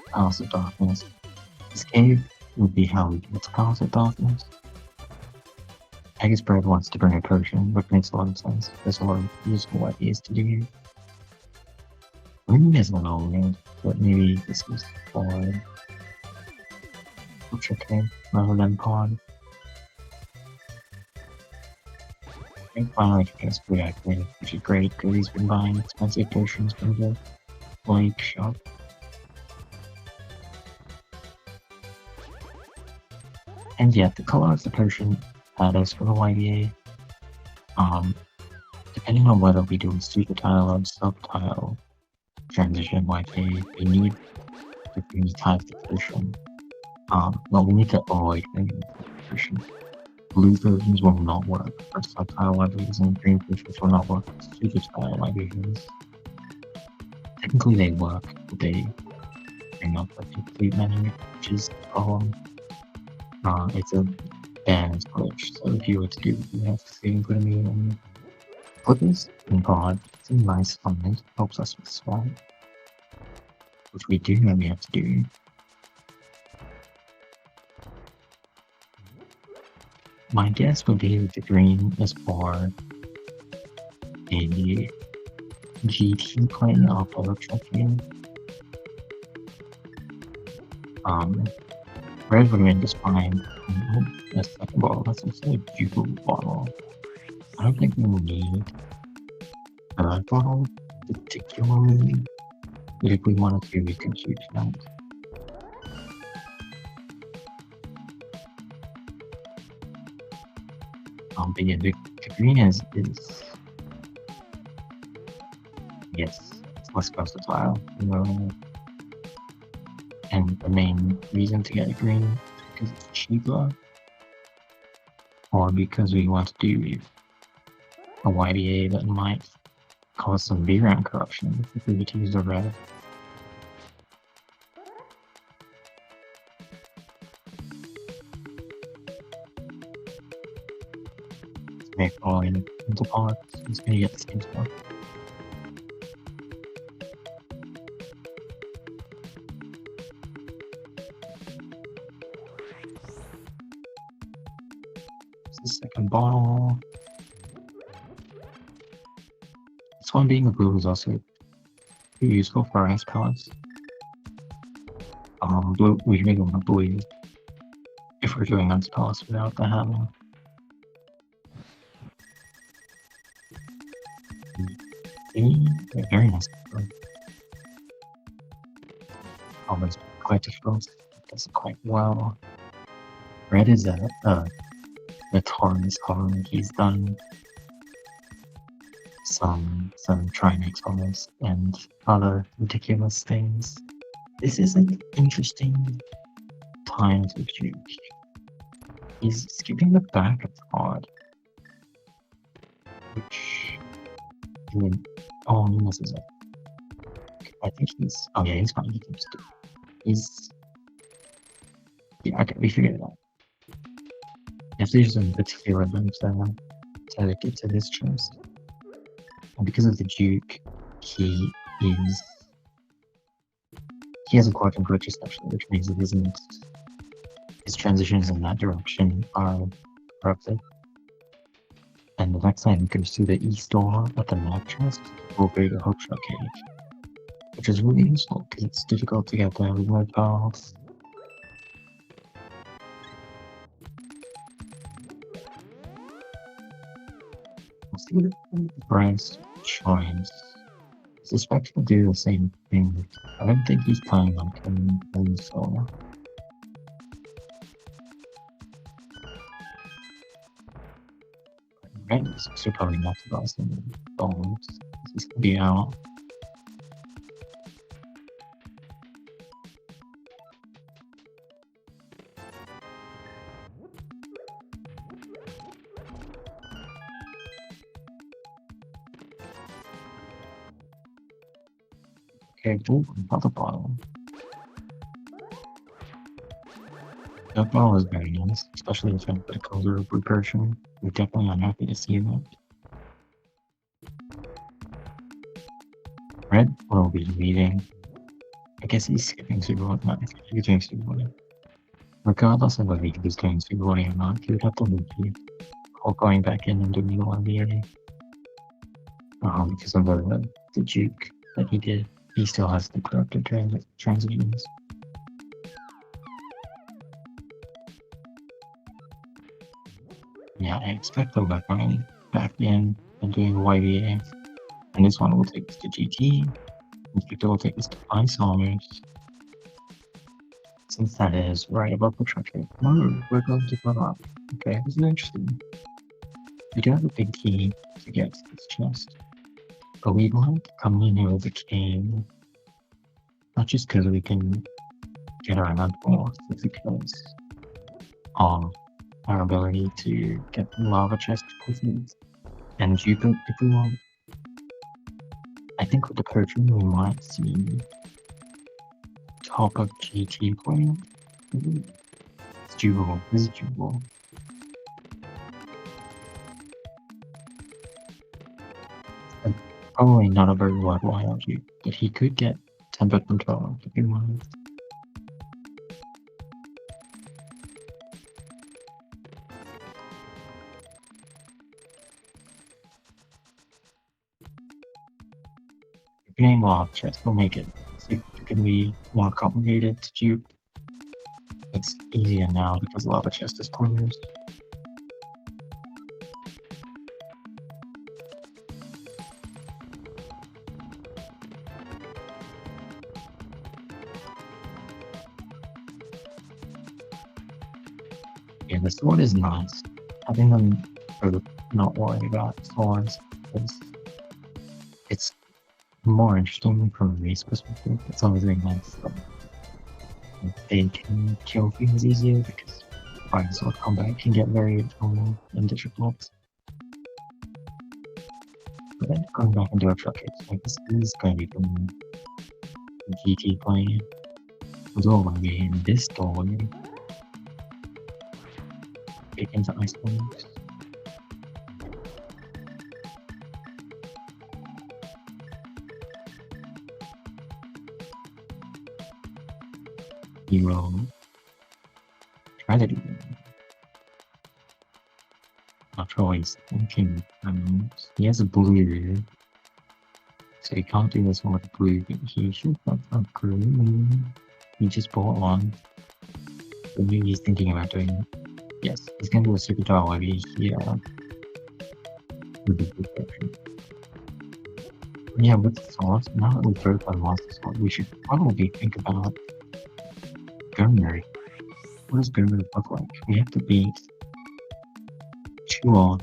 Palace of Darkness. This cave would be how we get to Palace of Darkness. I guess Bread wants to bring a potion, which makes a lot of sense. There's a lot of useful ideas to do here. Maybe there's an old name, but maybe this is for Ultra Cave rather than Pod. I think finally he gets food activated, which is great because he's been buying expensive potions from the Lake shop. And yet, the color of the potion matters for the YBA. Depending on whether we do a super tile or sub tile transition YBA, we need to use type the potion. Well, we need to avoid the potion. Blue versions will not work for sub tile YBAs, and green potions will not work for super tile YBAs. Technically, they work, but they bring up a complete menu, which is the problem. It's a balance glitch, so if you were to do it, you have to save and put a meter on Clippers and God. It's a nice find, helps us with swap, which we do know we have to do. My guess would be that the green is for a GT play off of checking. Red would make this fine. A second bottle, that's also a Jugo bottle. I don't think we need a red bottle particularly, but if we wanted to, we could use that. But yeah, the green is yes, it's less versatile, you know. And the main reason to get a green is because it's cheaper, or because we want to do a YDA that might cause some VRAM corruption if we were to use a red. Let's make all into parts. It's gonna get the same stuff. The second bottle. This one being a blue is also pretty useful for ice pellets. Blue, we really want blue if we're doing ice pellets without the hammer. Very nice. Almost quite difficult. Does it quite well. Red is a notorious color. He's done some Trinex colors and other ridiculous things. This is an interesting time to juke. He's skipping the back of the card, which oh, he misses it. I think he's he's fine. He can just do it. Okay, we figured it out. If there's some particular moves to get to this chest. And because of the Duke, he has a quadrant glitch especially, which means that his transitions in that direction are corrupted. And the next time he goes through the east door at the map chest, will go to Hookshot Cave. Which is really useful, because it's difficult to get there with no paths. Let's see what Bryce choice. I suspect he'll do the same thing. I don't think he's planning on coming in solo. Red is also probably not the best in the bones. This is gonna be out. Okay, ooh, another bottle. That bottle is very nice, especially if it comes with a recursion. We're definitely unhappy to see that. Red will be leading. I guess he's skipping Super One. No, he's doing Super One. Regardless of whether he was doing Super One or not, he would have to leave. Or going back in and doing the 1v8. Because of the juke that he did. He still has the corrupted transitions. Yeah, I expect the weapon back in and doing YBA. And this one will take us to GT. Victor will take us to Ice Armors. Since that is right above the truck here. No, we're going to go up. Okay, this is interesting. We do have a big key to get to this chest. But we like coming in here with a cane. Not just because we can get around more, but because of our ability to get the lava chest quickly. And dupe it if we want. I think with the potion we might see top of GT playing. It's doable. This is doable. Probably not a very worthwhile dupe, but he could get temper control if he wanted. Getting lava chest will make it significantly more complicated to dupe. It's easier now because lava chest is corners. Yeah, the sword is nice. Having them sort of not worry about swords is it's more interesting from a race perspective. It's always been nice that they can kill things easier because fire sword combat can get very long and difficult. But then going back into a truck, it's like this is going to be from GT playing. It's all going to be in this doorway. Get into ice bombs. He will try to do that. After all, he's thinking, he has a blue, so he can't do this one with blue, but he should have a green. He just bought one. So maybe he's thinking about doing it. Yes, he's gonna do a super dial maybe here. Yeah, with the sauce, now that we've heard about Monster Sauce, we should probably think about Gurnary. What does Gurnary look like? We have to beat 2 on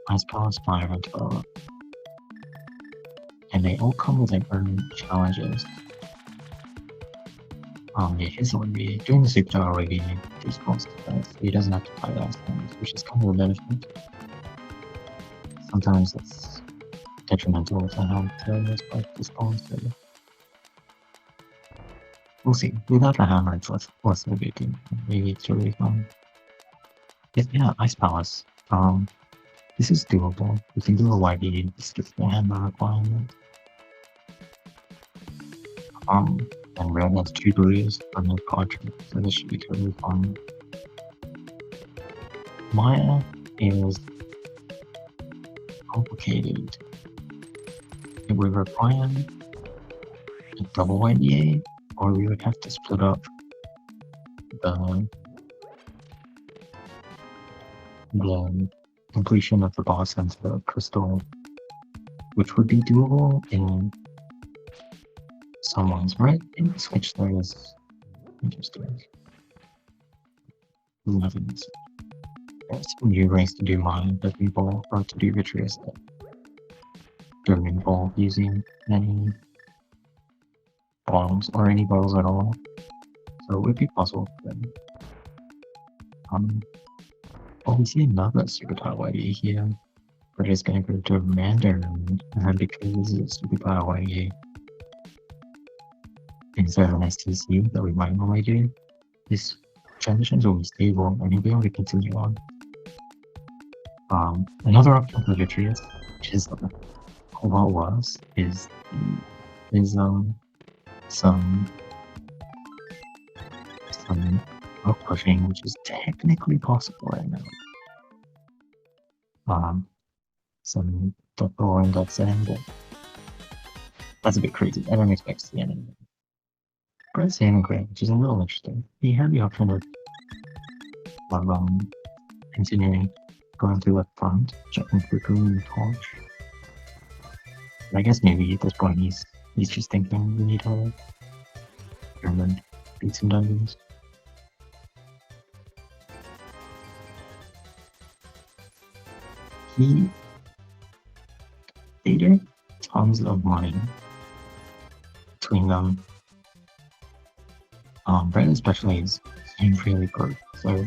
Ice Palace, Fire, and 12. And they all come with their own challenges. Yeah, his would be doing the super dial already these monsters, so he doesn't have to fight those things, which is kind of a benefit. Sometimes it's detrimental to how this fight responds to it. We'll see. Without the hammer, it's less of a big deal. Maybe it's really fun. Yeah, Ice Palace. This is doable. We can do a YB, skip the hammer requirement. And red has 2 blues for no quadrant, so this should be totally fine. Maya is complicated. It would require a double YBA, or we would have to split up the completion of the boss into the crystal, which would be doable in some ones, right? In the Switch there is interesting. 11. There's some new ways to do mine that involve, or to do Vitreous that don't involve using any bombs or any bottles at all. So it would be possible for them. Oh, we see another super tile YD here. But it's gonna go to Mandarin because this is a super tile YD. instead of an STC that we might normally do, this transitions will be stable and you'll be able to continue on. Another option for Vitreous, which is what was, is some up pushing, which is technically possible right now. Some .roll.setting, but that's a bit crazy. I don't expect to see anything. Bread-Kun, which is a little interesting. He had the option of continuing going through left front, checking for green torch. I guess maybe at this point he's just thinking we need to German beat some dungeons. He later tons of money between them. Bread especially is really broke, so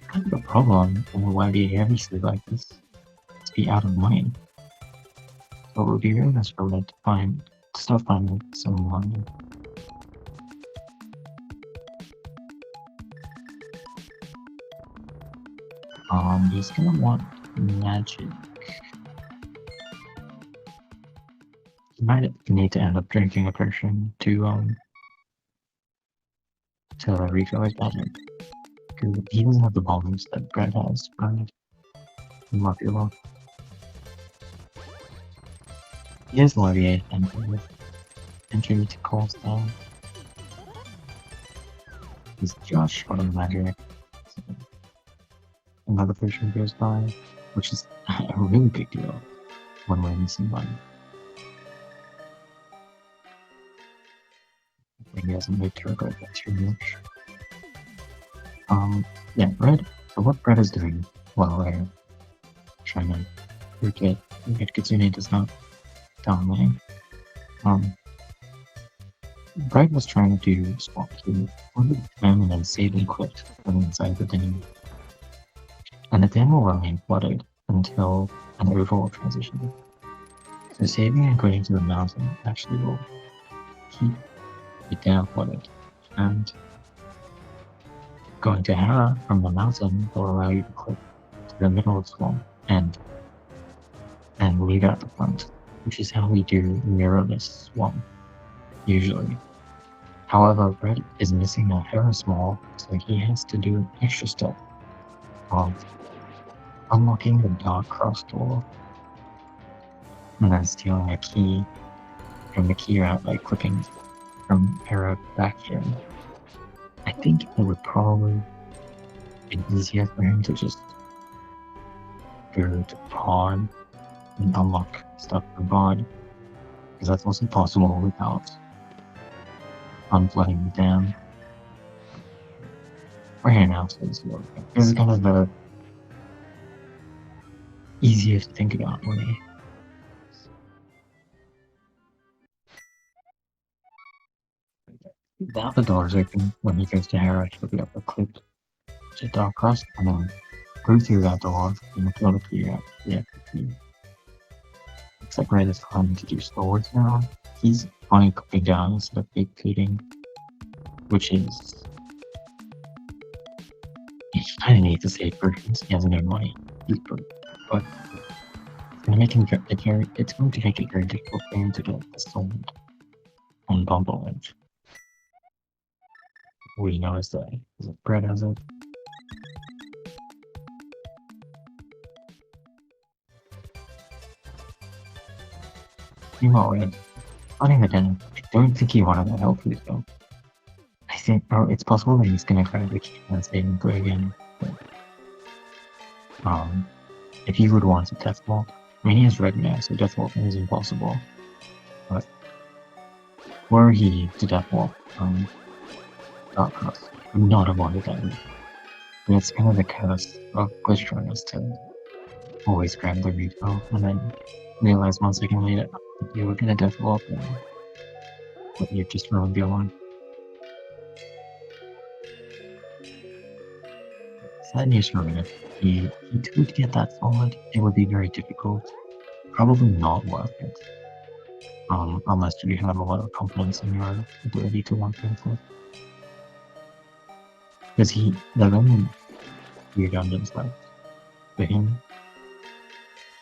kind of a problem and why be obviously like this to be out of money. So it would be really nice for them to start finding some money. He's gonna want magic. He might need to end up drinking a potion to refill his magic. Because he doesn't have the bombs that Bread has, right? He might be alone. He has Leviate and entry to calls down. He's just short of magic. Another potion goes by, which is a really big deal when we're missing money. He hasn't made to regret that too much. Yeah, Bread. So what Bread is doing while they're trying to get RedKitsune does not dominate. Bread was trying to do swap to one of the and then save and quit from inside the dam. And the dam will remain flooded until an overall transition. So saving and quitting to the mountain actually will keep the dam flooded. And going to Hera from the mountain will allow you to click to the middle of the swamp and leave out the front, which is how we do mirrorless swamp usually. However, Bread is missing a Hera small, so he has to do an extra step of unlocking the dark cross door and then stealing a key from the key route by clicking from Hera back here. I think it would probably be easier for him to just go to Pod and unlock stuff for Pod, because that's also possible without unflooding the dam. We're here now, so this is kind of the easiest to think about for me. Now the doors open when he goes to Hera, he'll be able to clip to Dark Crust and then go through that door and kill the key out. Yeah, looks like Red is planning to do swords now. He's finally clicking down instead of big feeding, which is he kind of needs to save versions. He has no money, but it's going to make him it's going to make it very difficult for him to get the sword on Bumble Edge. We know is that Bread has it. Meanwhile, Red, finding the den, I don't think he wanted to help you though. I think, it's possible that he's gonna try to keep on saving play again. But, if he would want to Death Walk, I mean he has Red now, so Death Walking is impossible. But were he to Death Walk, Dark Crust would not have wanted that. But it's kind of the curse of glitch runners to always grab the refill and then realize 1 second later you were gonna Death Walk but you just ruined your one. Sad news for him. If he could get that solid, it would be very difficult. Probably not worth it. unless you have a lot of confidence in your ability to work with it. Because there are only 3 dungeons left for him.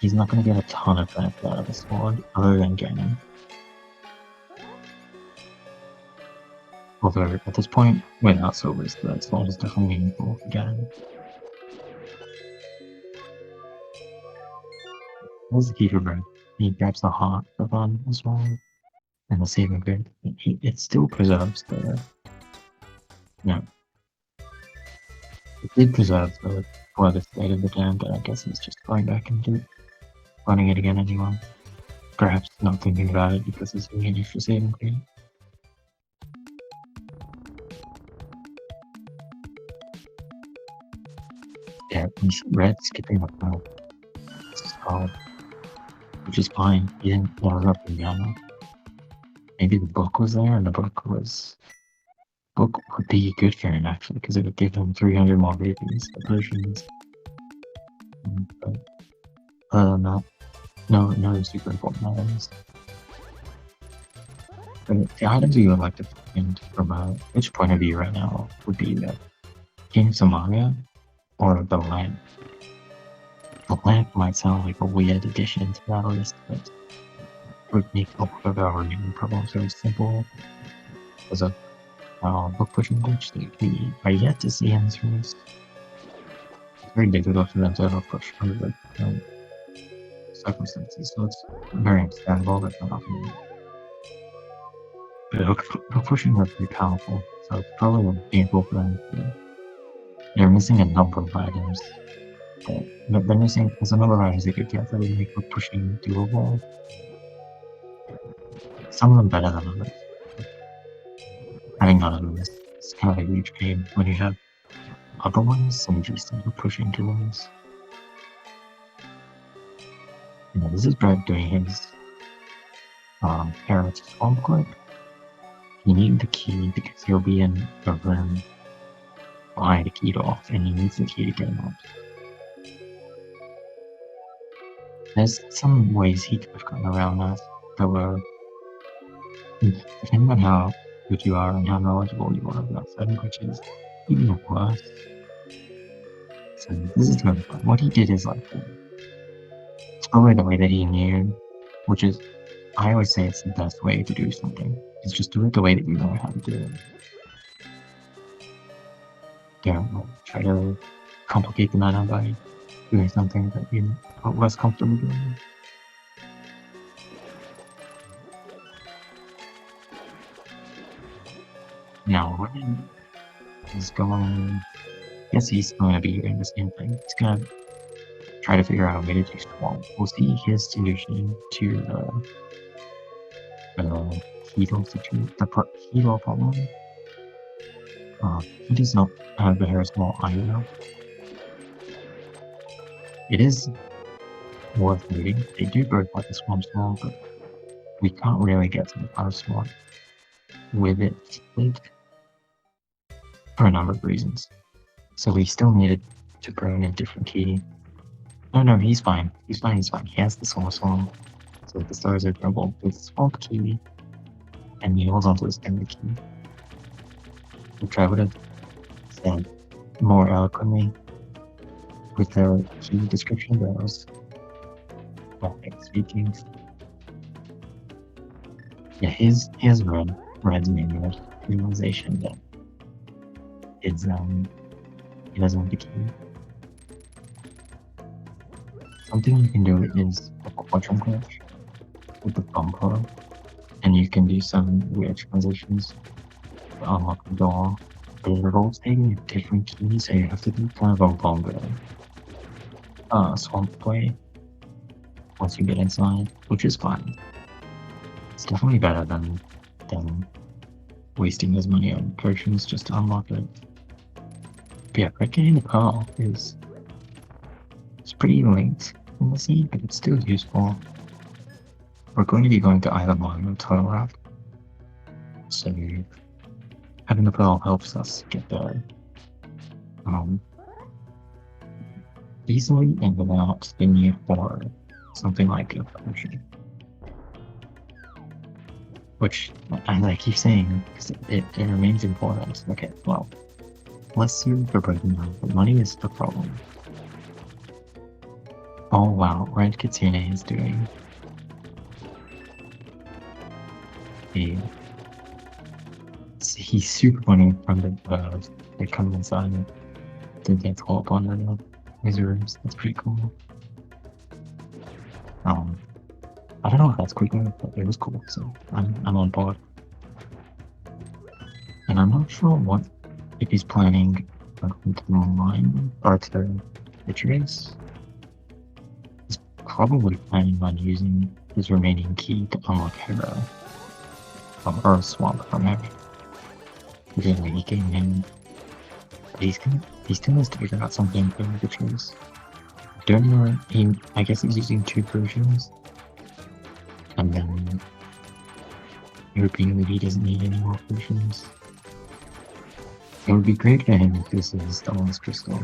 He's not going to get a ton of benefit out of the sword, other than gaining. Although, at this point, without silvers, that sword is definitely meaningful for getting. There's the key for Bread. He grabs the heart for fun as well, and the saving grid. It still preserves the... No. It did preserve the further state of the dam, but I guess it's just going back and running it again anyway. Perhaps not thinking about it because it's an extra saving grid. Yeah, Red's skipping up now. So, which is fine. He didn't blow up in Yama. Maybe the book was there, and the book would be good for him actually, because it would give him 300 more babies, potions. But other than that, no super important items. But the items you would like to find from which point of view right now would be the King of Somalia or the lamp. The lamp might sound like a weird addition to that list, but would make a lot of our remaining problems very simple. As a book pushing glitch that we are yet to see answers. It's very difficult for them to ever push under the circumstances, so it's very understandable that they're not going to. But hook pushing are pretty powerful, so it's probably painful for them. They're missing a number of items. They're missing, there's a number of items they could get that would make hook pushing doable. Some of them better than others. Having none of them is kind of a huge pain when you have other ones and you just pushing towards. You know, this is Brad doing his Parrot Swamp Clip. He needs the key because he'll be in the room behind the key off, and he needs the key to get him out. There's some ways he could have gotten around that were, depending on how good you are and how knowledgeable you are about certain glitches, even worse. So this is really fun. What he did is like, it's probably the way that he knew, which is, I always say it's the best way to do something. It's just do it the way that you know how to do it. Don't try to complicate the matter by doing something that you're less comfortable doing. Now, Ryan is going... I guess he's going to be doing the same thing. He's going to try to figure out a way to do Swamp. We'll see his solution to the Keto problem. He does not have the hair small either. It is worth noting. They do both like the Swamp Swamp, but we can't really get to the Power Swamp with it for a number of reasons. So we still needed to bring in a different key. No, he's fine. He's fine. He has the Swamp Swamp. So the stars are troubled with the Swamp Key, and he holds onto his standard key. Which I would have said more eloquently with the key description, but I was speaking. Yeah, his Red's main realization that it's he doesn't want the key. Something you can do is a quadrant glitch with the bumper, and you can do some weird transitions to unlock the door. But it involves taking a different key, so you have to do kind of a longer swamp play once you get inside, which is fine. It's definitely better than wasting his money on potions just to unlock it. But yeah, getting the pearl is pretty late in the scene, but it's still useful. We're going to be going to either one or Total Raft, so having the pearl helps us get there easily and without the need for something like a potion. Which I keep saying, because it remains important. Okay, well, let's see for breaking down, but money is the problem. Oh wow, RedKitsune is doing a... He's super funny from the coming inside to get call up on the reserves. That's pretty cool. I don't know if that's quick enough, but it was cool, so I'm on board. And I'm not sure what if he's planning to online or to the race. He's probably planning on using his remaining key to unlock Hero or Swamp from him. Because like, he came in, he still has to figure out something for the choice. Don't know. I guess he's using 2 versions, and then European he doesn't need any more versions. It would be great for him if this is the last crystal,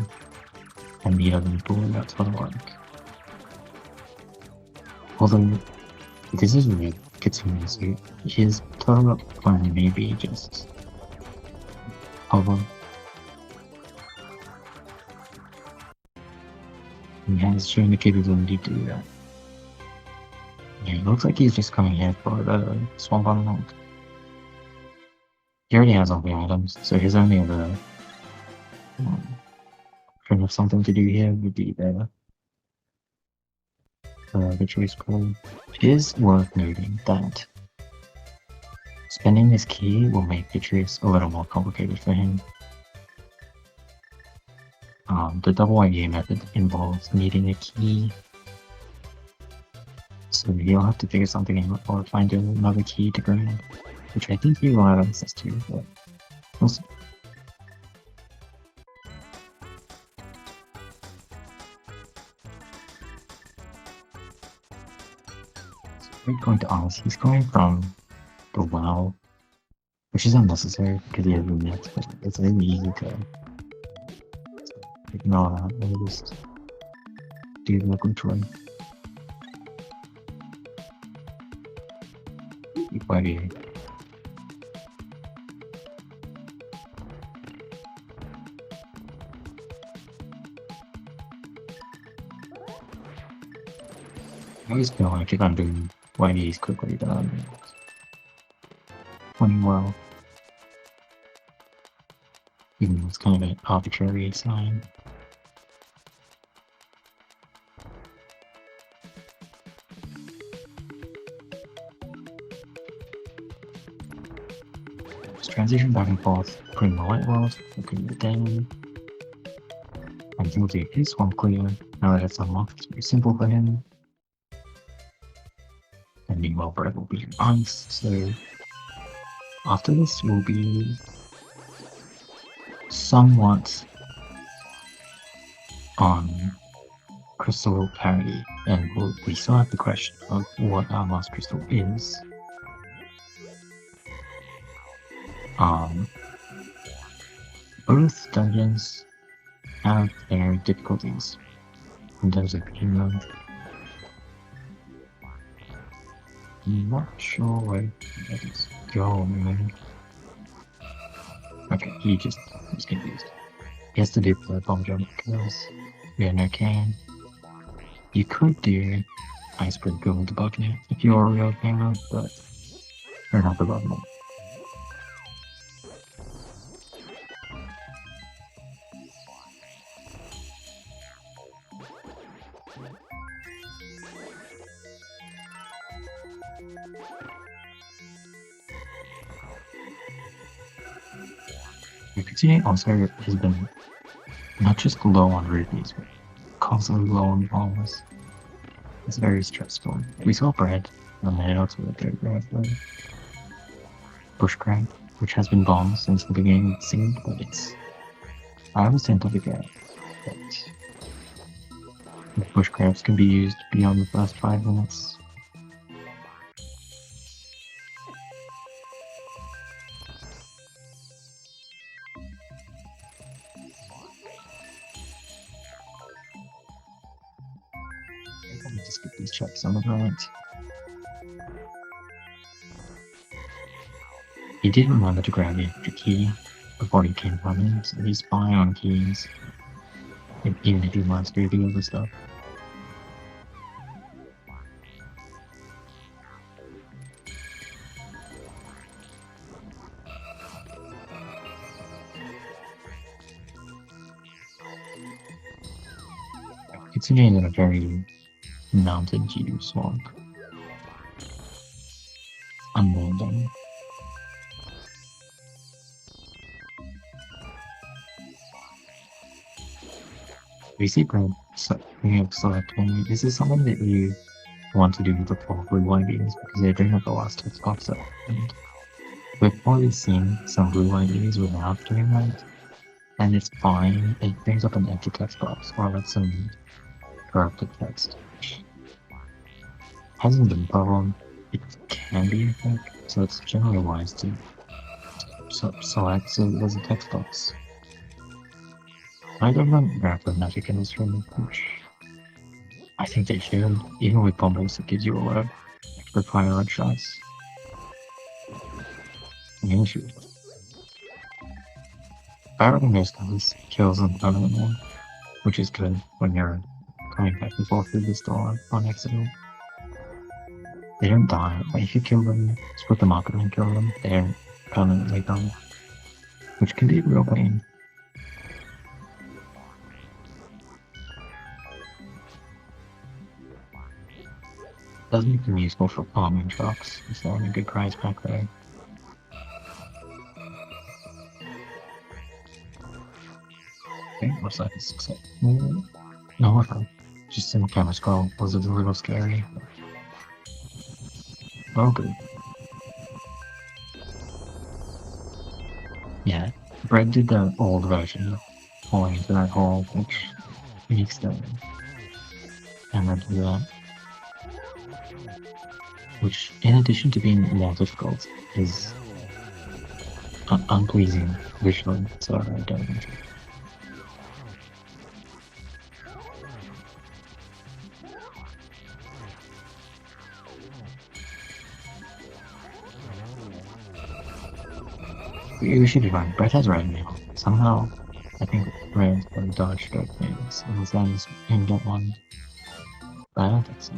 and the other people that's what I like. Although, this is really Kitsune, so his total up plan may be just hover. He has shown the capability to do that. Yeah, it looks like he's just coming here for the Swamp Unlock. He already has all the items, so his only other option of something to do here would be the choice code. It is worth noting that spending this key will make the choice a little more complicated for him. The double idea method involves needing a key, so you'll have to figure something out or find another key to grab, which I think he will have access to, but we'll see. So we're going to ask, he's going from the WoW, which is unnecessary because he has roommates, but it's really easy to ignore that and just do the local choice. Buddy. I always feel like if I'm doing YDs quickly, then I'm playing well. Even though it's kind of an arbitrary sign. Just transition back and forth, putting the light world, looking it down. And he'll do his swamp clear. Now that it's unlocked, it's very simple for him. And meanwhile, Bread will be in ice, so after this will be somewhat on crystal parity, and we still have the question of what our last crystal is. Both dungeons have their difficulties in terms of game mode. I'm not sure where that is going. Okay, he's confused. He has to do the bomb jump kills. We have no cane. You could do Iceberg Gold debug now if you're a real gamer, but you're not the bug. RedKitsune also has been not just low on rupees, but constantly low on bombs. It's very stressful. We saw Bread, and then also the third Bread, Bushcraft, which has been bombed since the beginning of the scene, but I always tend to forget that Bushcrafts can be used beyond the first 5 minutes. Let me just get these checks on the moment. He did remember to grab the extra key before he came running, so he's spying on keys, even if he wants to do the other stuff. Kitsune in a very Mountain Dew swamp. Unrandom. We see Bread selecting. This is something that you want to do with the blue YBs because they bring up the last text box up. And we've already seen some blue YBs without doing that, and it's fine. It brings up an empty text box or lets some corrupted text. Hasn't been a problem. It can be a thing, so it's generally wise to select so there's a text box. I don't know rapid magic in this room, which I think they should. Even with bombs, it gives you a lot of extra fire shots. Yeah, sure. Fire most guys kills them permanently, which is good when you're coming back and forth through this door on accident. They don't die, but if you kill them, split them up and then kill them, they don't permanently die, which can be a real pain. Does make them useful for farming trucks, if they're in a good price back there. Okay, looks like it's success. No, okay. Just in the camera scroll was a little scary. Oh, good. Yeah, Bread did the old version, falling into that hole, which makes the camera do that. Which, in addition to being more difficult, is unpleasing visually, so I don't enjoy it. We should be fine. Bread has red now. Somehow, I think Red's going to dodge both things, and his guys can get one. But I don't think so.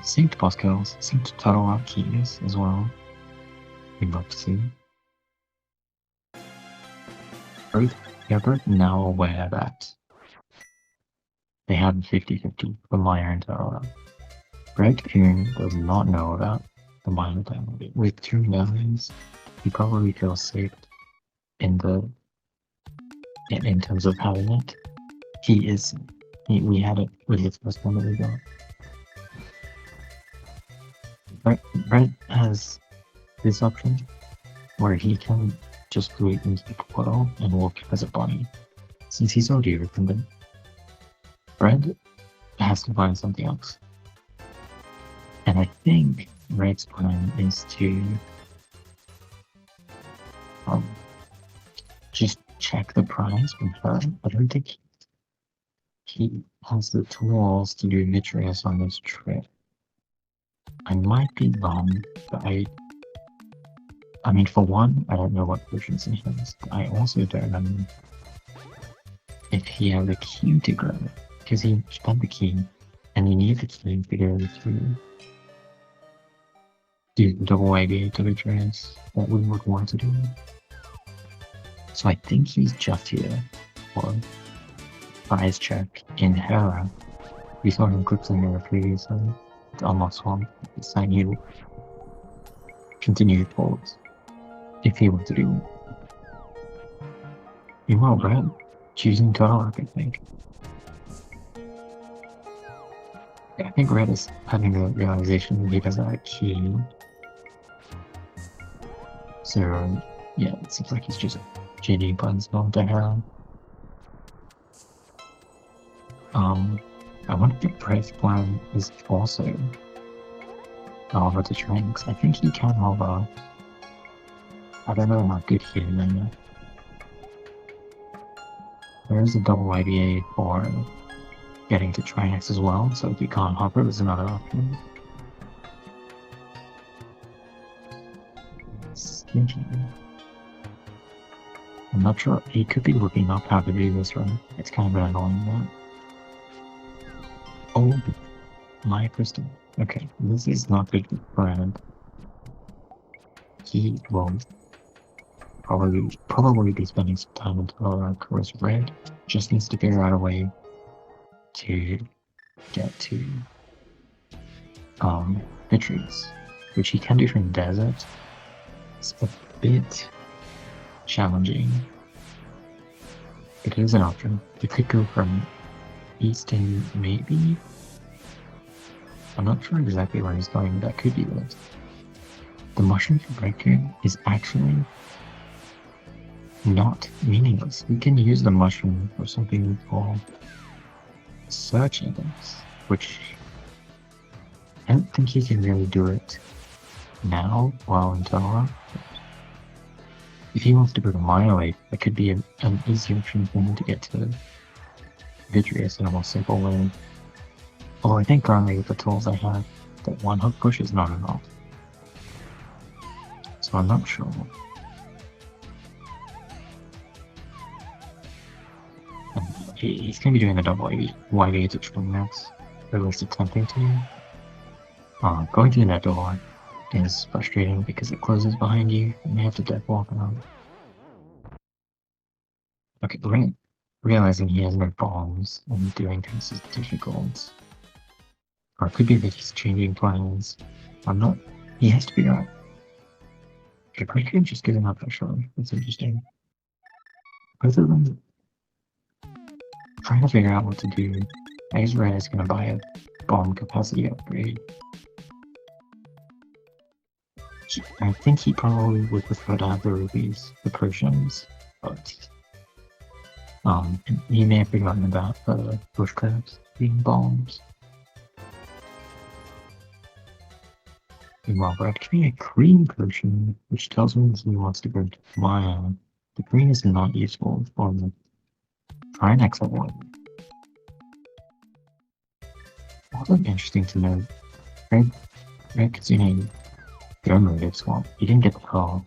Synced boss kills, synced total out keys as well. We'd love to see. They're both now aware that they have 50-50 for Maya and Total. Bread-Kun does not know about the minor damage. With 2 millions, he probably feels safe in terms of having it. We had it with the first one that we got. Brett has this option where he can just create into the portal and walk as a bunny. Since he's already opened it, Brett has to find something else. And I think Red's plan is to just check the price with her. I don't think he has the tools to do Mitrius on this trip. I might be wrong, but I mean, for one, I don't know what versions he has. I also don't know if he has a key to grab it, because he spent the key, and you need the key to go through do double IBA to the trans that we would want to do. So I think he's just here for prize check in Hera. We saw him clipping there previously. The unlock swamp. It's time you continue forward if he wants to do it. Meanwhile, Brad choosing to unlock, I think. Yeah, I think Red is having the realization that he doesn't have a key. So, yeah, it seems like he's just JD buttons on to Hera. I wonder if Bread's plan is also hover to Tranks. I think he can hover. I don't know how good he is right now. There's a double IBA for getting to Trinex as well, so if you can't hover, there's another option. thinking. I'm not sure. He could be looking up how to do this right. It's kind of annoying that. Oh, my crystal. Okay, this is not good for Brad. He will probably be spending some time until our course Red just needs to figure out a way to get to Vitreous, which he can do from desert. It's a bit challenging. It is an option. You could go from Easton, maybe? I'm not sure exactly where he's going, that could be it. The mushroom for Bread-Kun is actually not meaningless. We can use the mushroom for something called searching things, which I don't think he can really do it now while in Tara. If he wants to go to Mile Lake, that could be an easier option for him to get to Vitreous in a more simple way. Although I think currently with the tools I have, that one hook push is not enough. So I'm not sure. And he's going to be doing the double YV to Twin Max, or at least attempting to. Going through that door is frustrating because it closes behind you and you have to death walk around. Okay, realizing he has no bombs and doing things is difficult. Or it could be that he's changing plans. He has to figure out. Okay, Bread-Kun just giving up actually. That's interesting. Both of them trying to figure out what to do. I guess Red is gonna buy a bomb capacity upgrade. I think he probably would prefer to have the rubies, the potions, but he may have forgotten about the bush crabs being bombs. Meanwhile, Brad can be a green potion, which tells me he wants to go to Maya. The green is not useful for the Trinex one. Also interesting to note, RedKitsune go motive swap. He didn't get the call,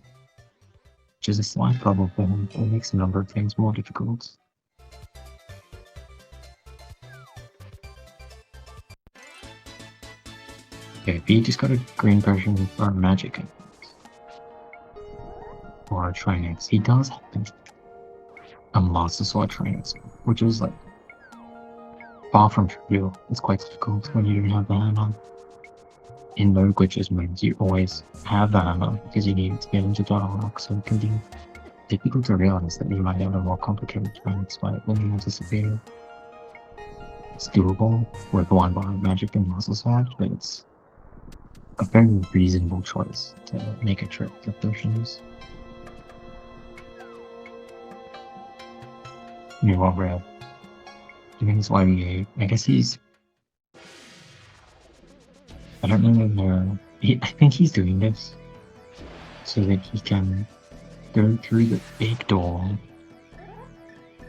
which is a slight problem for him, but it makes a number of things more difficult. Okay, B just got a green potion for magic, or a Trinex. He does have a Master Sword Trinex, which is like far from trivial. It's quite difficult when you don't have the hammer. In no glitches modes, you always have the hammer because you need it to get into Dark, so it can be difficult to realize that you might have a more complicated Trinex fight than you anticipated. It's doable with one bar of magic and Master Sword, but it's a very reasonable choice to make a trip to potions. Meanwhile, Red doing his YVA. I guess he's. I don't really know. I think he's doing this so that he can go through the big door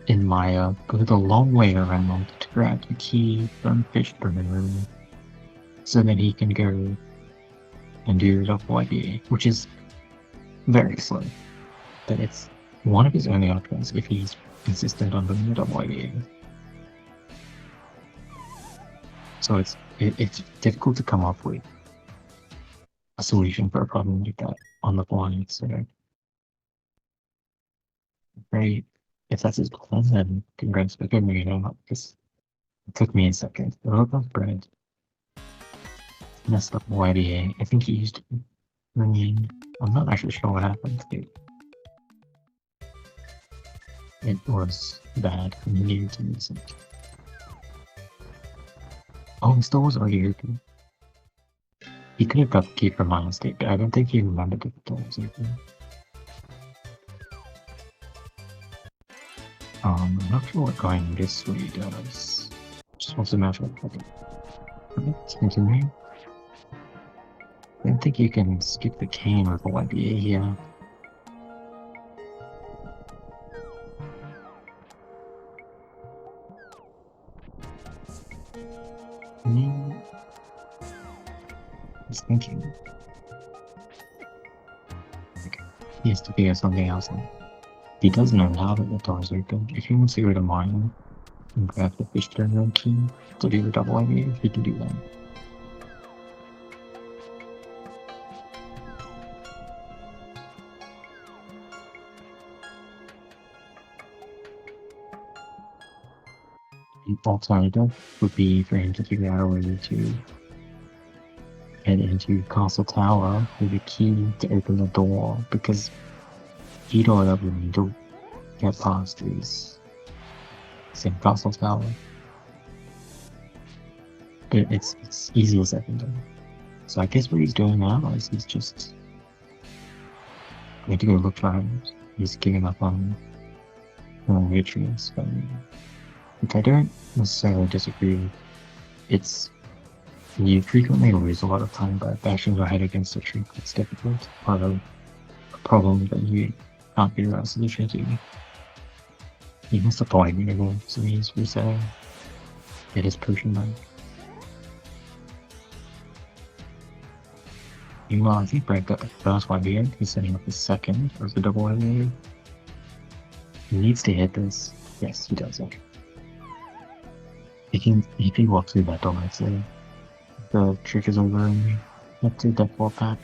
in Maya, go the long way around to grab the key from Fishburner, so that he can go and do the double YVA, which is very slow. But it's one of his only options if he's insistent on doing the double YVA. So it's difficult to come up with a solution for a problem like that on the fly. So great. If that's his plan, then congrats, but figuring it out. Because it took me a second. I love that Bread messed up YDA. I think he used ringing. I'm not actually sure what happened. It was bad and he needed to use it. Oh, his door was already open. He could have got the key from my mistake, but I don't think he remembered that the door was open. I'm not sure what going this way does. Just wants to match up. Let's continue. I don't think you can skip the cane with the YBA here. Just thinking. Okay. he has to figure something else out. He does know now that the doors are open. If he wants to go to mine and grab the fish terminal key to do the double idea, he can do that. The alternative would be for him to figure out a way to get into Castle Tower with a key to open the door, because he don't ever need to get past these same Castle Tower. But it's easier said than done. So I guess what he's doing now is he's just going to go look for him. He's giving up on Rituals, which I don't necessarily disagree with. It's you frequently lose a lot of time by bashing your head against a tree. It's difficult. Part of a problem that you can't figure out a solution to. He must have thought anyway, so he's resetting. Get his potion back. Meanwhile, I think Brad got the first one here. He's setting up the second as the double elevator. He needs to hit this. Yes, he does. Okay. If he walks through that door, I'd say the trick is over and up to default pack.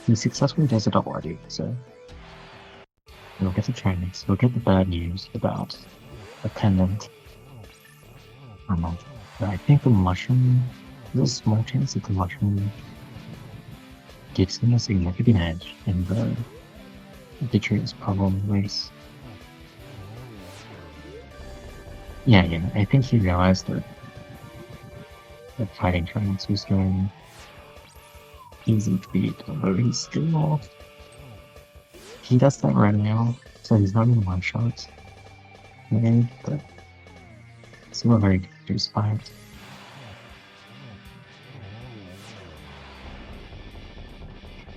He successfully does a double idea, so we'll get the Chinese. We'll get the bad news about a pendant. But I think the mushroom, there's a small chance that the mushroom gives him a significant edge in the Detroit's problem race. Yeah, I think he realized that the fighting trance was going easy to beat, although he's still... He does that right now, so he's not in one shot. Maybe, but still a very dangerous fight.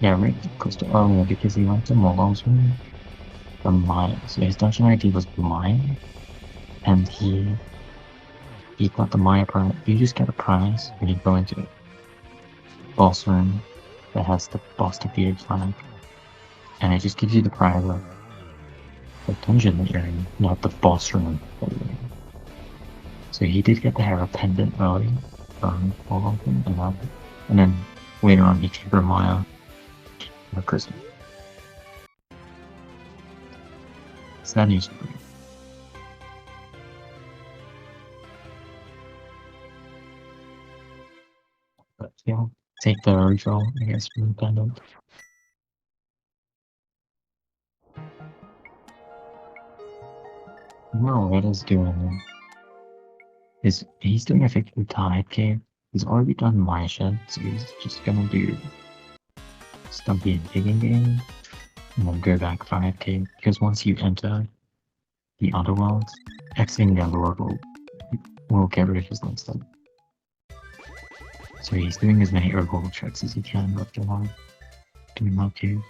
Yeah, right, goes to earlier because he went to Molo's room. The mine. So his dungeon ID was the mine, and he got the Maya prize. You just get a prize when you go into the boss room that has the boss defeated flag, and it just gives you the prize of the dungeon that you're in, not the boss room that you're in. So he did get the Hera pendant early from all of them, and then later on he came for Maya for Christmas. Sad news for me. But yeah, take the refill, I guess, from the pendant. What Red is doing is he's doing effectively Tide Cave. He's already done my shed, so he's just gonna do Stumpy and Digging Game, and then go back 5K, because once you enter the underworld, exiting the underworld will get rid of his lens step. So he's doing as many overworld checks as he can left alive, doing that too.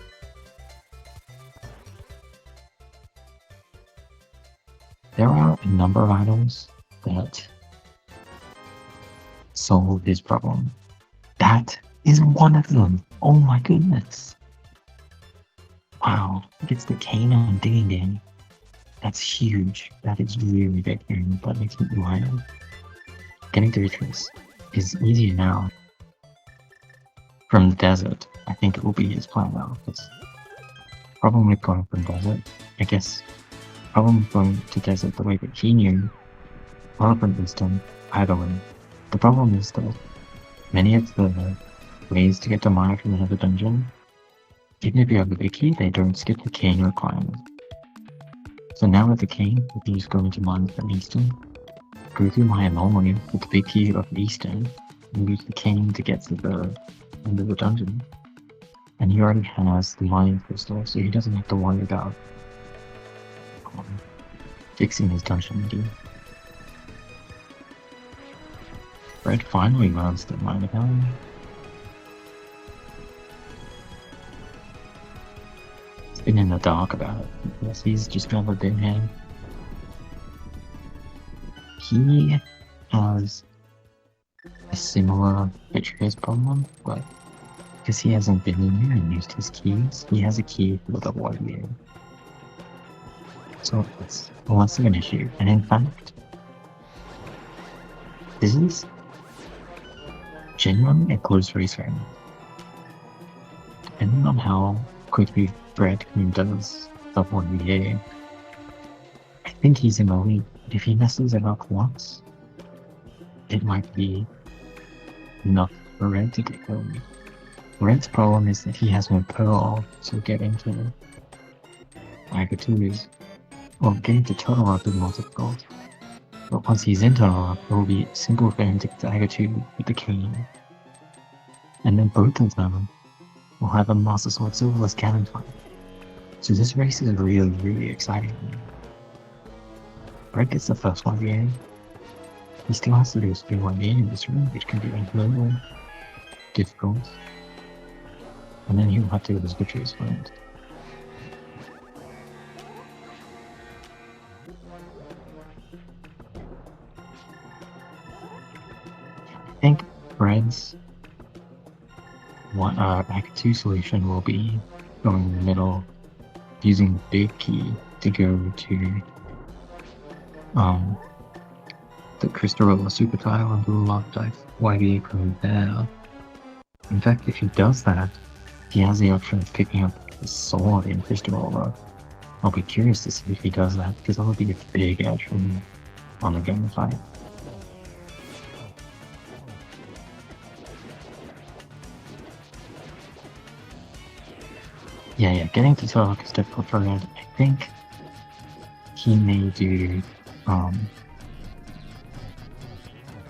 There are a number of items that solve his problem. That is one of them. Oh my goodness. Wow, he gets the canine digging game. That's huge. That is really big, and that makes me wild. Getting to Retrace is easier now. From the desert, I think it will be his plan now. It's problem with going from desert, I guess. Problem with going to desert the way that he knew, or from Eastern, either way. The problem is that many of the ways to get to Maya from another dungeon, even if you have the big key, they don't skip the cane requirement. So now with the cane, if you just go into Maya from Eastern, go through Maya normally with the big key of Eastern, and use the cane to get to the end of the dungeon. And he already has the Maya crystal, so he doesn't have to worry about fixing his dungeon ID. Red finally learns the Maya Valley. Been in the dark about it. Yes, he's just got a big head. He has a similar pitch face problem, but because he hasn't been in here and used his keys, he has a key for the double IBA. So it's less of an issue. And in fact, this is genuinely a close race right now. Depending on how quickly Bread-Kun does double IBA, I think he's in the lead. But if he messes it up once, it might be enough for Red to get going. Red's problem is that he has no pearl, so getting to Aga2 is, well, getting to Turtle Rock is more difficult. But once he's in Turtle Rock, it will be simple for him to get to Aga2 with the cane. And then both of them will have a Master Sword Silverless cannon fight. So this race is really, really exciting. Red gets the first one game. He still has to do a speed 1 game in this room, which can be a little difficult. And then he'll have to do his victories for it. I think Red's Act 2 solution will be going in the middle, using the big key to go to the Crystal Super Tile and do a lot of YBA from there. In fact, if he does that, he has the option of picking up the sword in Crystal Rock. I'll be curious to see if he does that, because that would be a big edge on the game fight. Yeah, getting to Turok is difficult for Red. I think he may do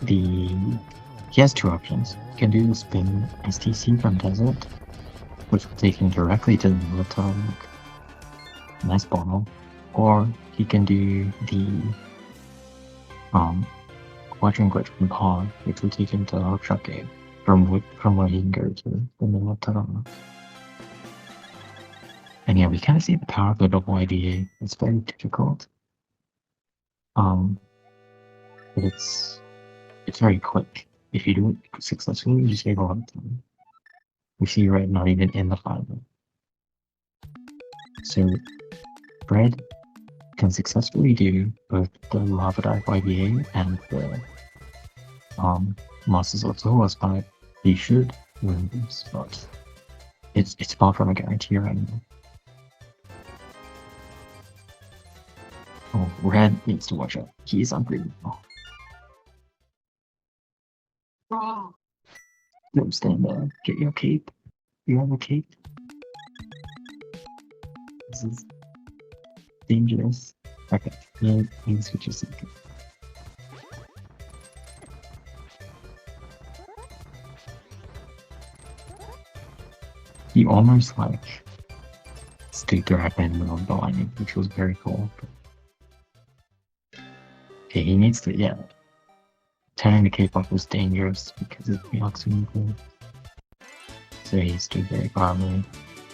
he has two options. He can do the spin STC from Desert, which will take him directly to the Molotov. Nice bottle. Or he can do the Quadrant Glitch from Pod, which will take him to the Hookshot Gate, from where he can go to the Molotov. And yeah, we kind of see the power of the double IDA. It's very difficult. But it's very quick. If you do it successfully, you save a lot of time. We see Red not even in the final. So Bread can successfully do both the Lava Dive IBA and the Masters of Solas fight. He should win this, but it's far from a guarantee right now. Oh, Red needs to watch out. He is unbelievable. Don't stand there. Get your cape. You have a cape? This is dangerous. Okay, he switches to the cape. He almost stayed directly in the middle of the lining, which was very cool. Okay, he needs to, yeah. Turning the cape off was dangerous because of the oxygen pool. So he stood very calmly,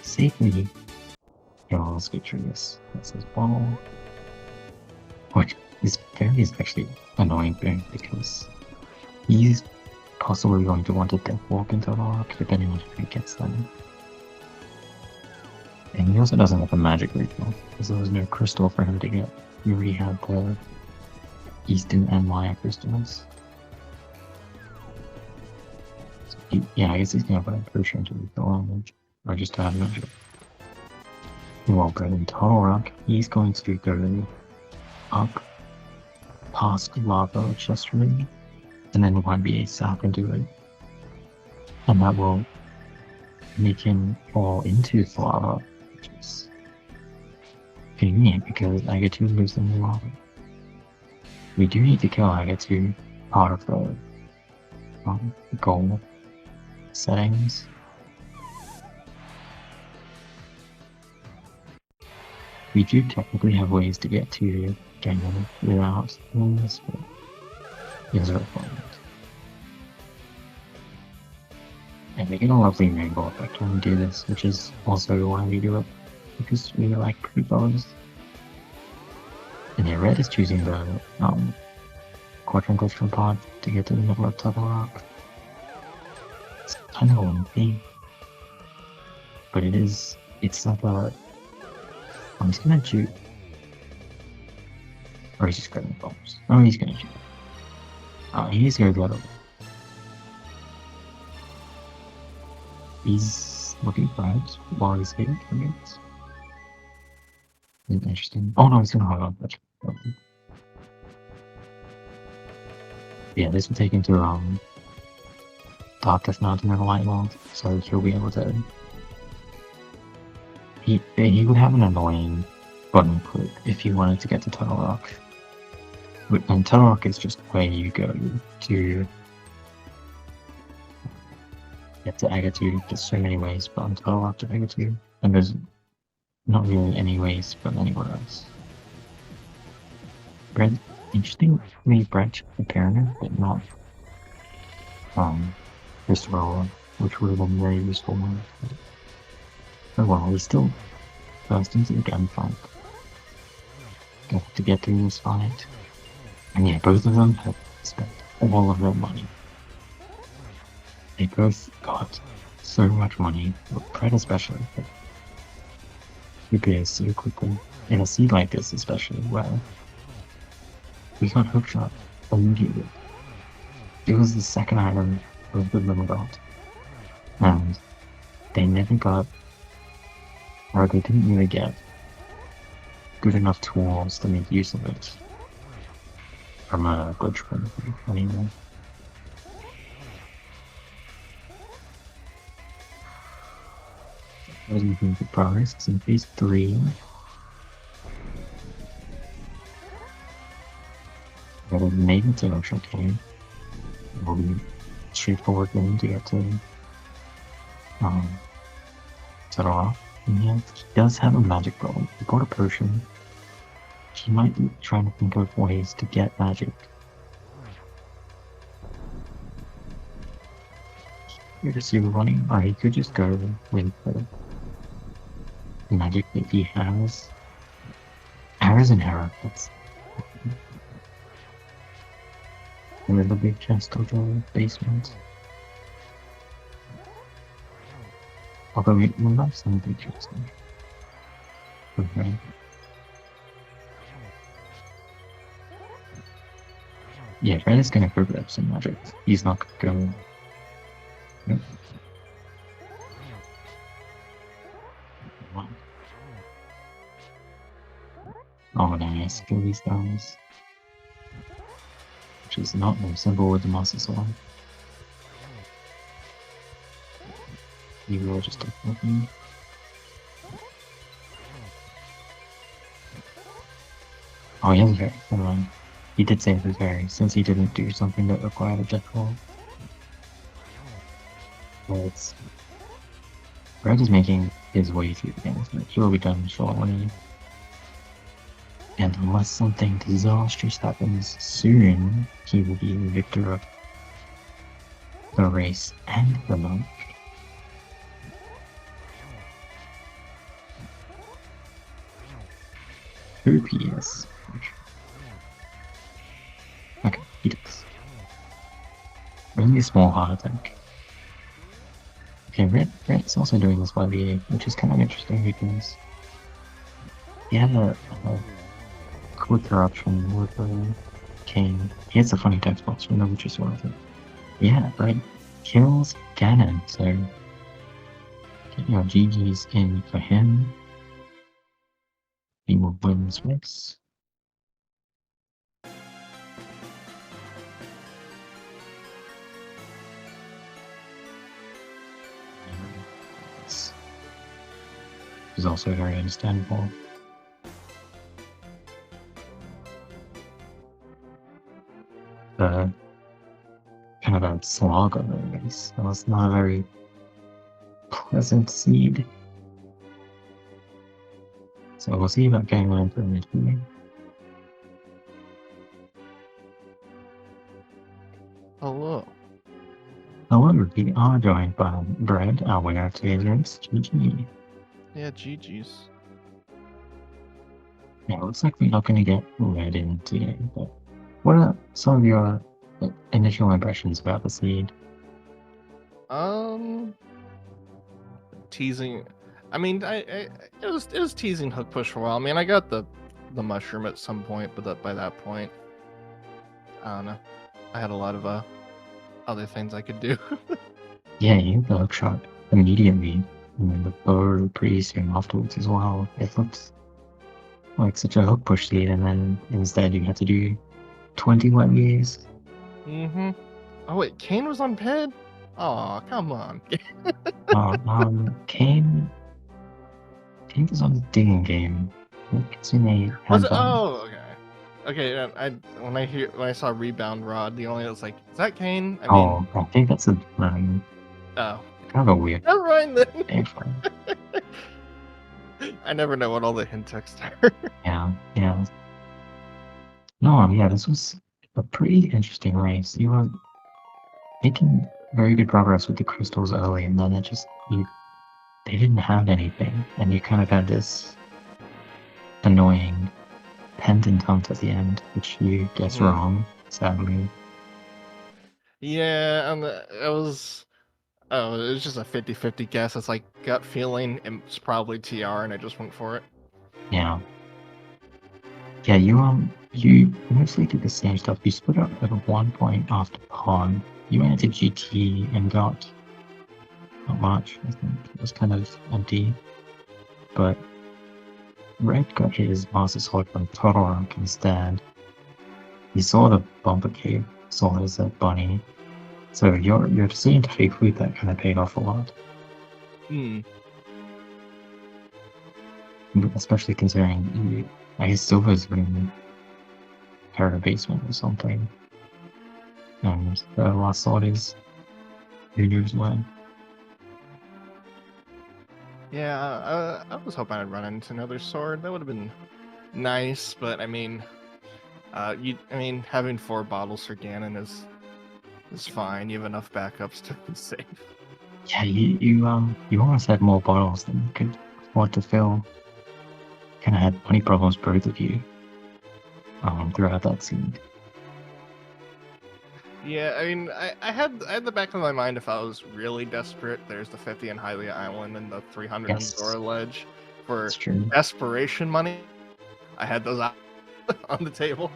safely. He'll victorious. That's his ball. Which is very especially annoying thing because he's possibly going to want to death walk into the rock depending on if he gets them. And he also doesn't have a magic ritual because there was no crystal for him to get. He already had the Eastern and Maya crystals. So I guess he's gonna put a potion to the language, or just to have magic. Well, good in Total Rock, he's going to go up past lava chest room, and then YBA south into it. And that will make him fall into the lava, which is convenient because Aga2 lives in the lava. We do need to kill Aga2 part of the goal settings. We do technically have ways to get to Gangnam without doing this, but these are fun. And we get a lovely rainbow effect when we do this, which is also why we do it, because we like pretty bows. And yeah, Red is choosing the Quadrant Glitch from Pod to get to the middle of Turtle Rock. It's kind of lumpy, but it's like a. I'm just gonna shoot. Or he's just grabbing bombs. Oh, he's gonna shoot. Oh, he's gonna go the other way. He's looking for it while he's hitting targets. Interesting. Oh no, he's gonna hold on. Yeah, this will take him to Dark Death Mountain in the Light World, so he'll be able to. He would have an annoying button click if you wanted to get to Turtle Rock. And Turtle Rock is just where you go to get to Agatu. There's so many ways, but on Turtle Rock to Agatu, and there's not really any ways but anywhere else. Bread, interestingly, Bread the pyramid, but not this roller, which would have been very useful. Oh well, we still burst into the gunfight. Got to get through this fight. And yeah, both of them have spent all of their money. They both got so much money, but Pred especially. Repairs so quickly. In a seed like this especially, where we got hookshot immediately. It was the second item of the little got. And they never got, or they didn't really get, good enough tools to make use of it. From a glitch point of view, anyway. As you think of progress, it's in phase 3. That is maybe to Ocean Cave. It will be straightforward game to get to settle off. And yeah, he does have a magic roll. He got a potion. He might be trying to think of ways to get magic. Here to see running, or he could just go with the magic that he has. Arrows and arrow, that's a little big chest of the basement. Although we have some big chests there. Okay. Yeah, Fred is gonna go grab some magic. He's not gonna go. Nope. Oh nice, kill these guys. Which is not very simple with the Master Sword. You will just take nothing. Oh, he has a fairy. Never mind. He did save his fairy, since he didn't do something that required a jet roll. But Greg is making his way through the game. He will be done shortly. And unless something disastrous happens soon, he will be the victor of the race and the month. Who PS? Okay, he does. Only a small heart attack. Okay, Red's also doing this by VA, which is kind of interesting because he had a quicker option with Kane. He has a funny text box window, which is worth it. Yeah, Red kills Ganon, so you know, GG's in for him. He will win this race. This is also very understandable. The kind of a slog of the race. That was not a very pleasant seed. So we'll see about getting one for midfield. Hello. However, we are joined by Bread, our winner of today's race, GG. Yeah, GG's. Yeah, it looks like we're not going to get Red in today, but what are some of your initial impressions about the seed? Teasing. I mean, it was teasing hook push for a while. I mean, I got the mushroom at some point, but by that point, I don't know. I had a lot of other things I could do. Yeah, you the hook shot immediately, and then the bow pretty soon afterwards as well. It looked like such a hook push lead, and then instead you had to do 20 wet years. Mm-hmm. Oh wait, Kane was on Ped? Oh, come on. Kane was on the digging game. Kitsune Was had it? that. Oh, okay. Okay, when I saw rebound rod, the only was like, is that Kane? I mean, Oh, I think that's a oh, kind of a weird never mind then. name for it. I never know what all the hint text are. Yeah, yeah. No, yeah, this was a pretty interesting race. You were making very good progress with the crystals early, and then they didn't have anything, and you kind of had this annoying pendant hunt at the end, which you guessed wrong, sadly. Yeah, and it was. Oh, it was just a 50-50 guess. It's like gut feeling. It's probably TR, and I just went for it. Yeah. Yeah, you mostly did the same stuff. You split up at 1 point after pawn. You went into GT and got not much, I think. It was kind of empty. But Red got his Master Sword from Todorok instead. He saw the bumper cave, saw his bunny. So your decision to fake food that kind of paid off a lot. Especially considering I guess Silva's in Terra basement or something. And the last thought is who knows when. Yeah, I was hoping I'd run into another sword. That would have been nice, but I mean, having 4 bottles for Ganon is fine. You have enough backups to be safe. Yeah, you almost had more bottles than you could afford to fill. Kind of had money problems, both of you, throughout that scene. Yeah, I mean, I had the back of my mind if I was really desperate. There's the 50 in Hylia Island and the 300 in Zora Ledge for That's true. desperation money. I had those out on the table.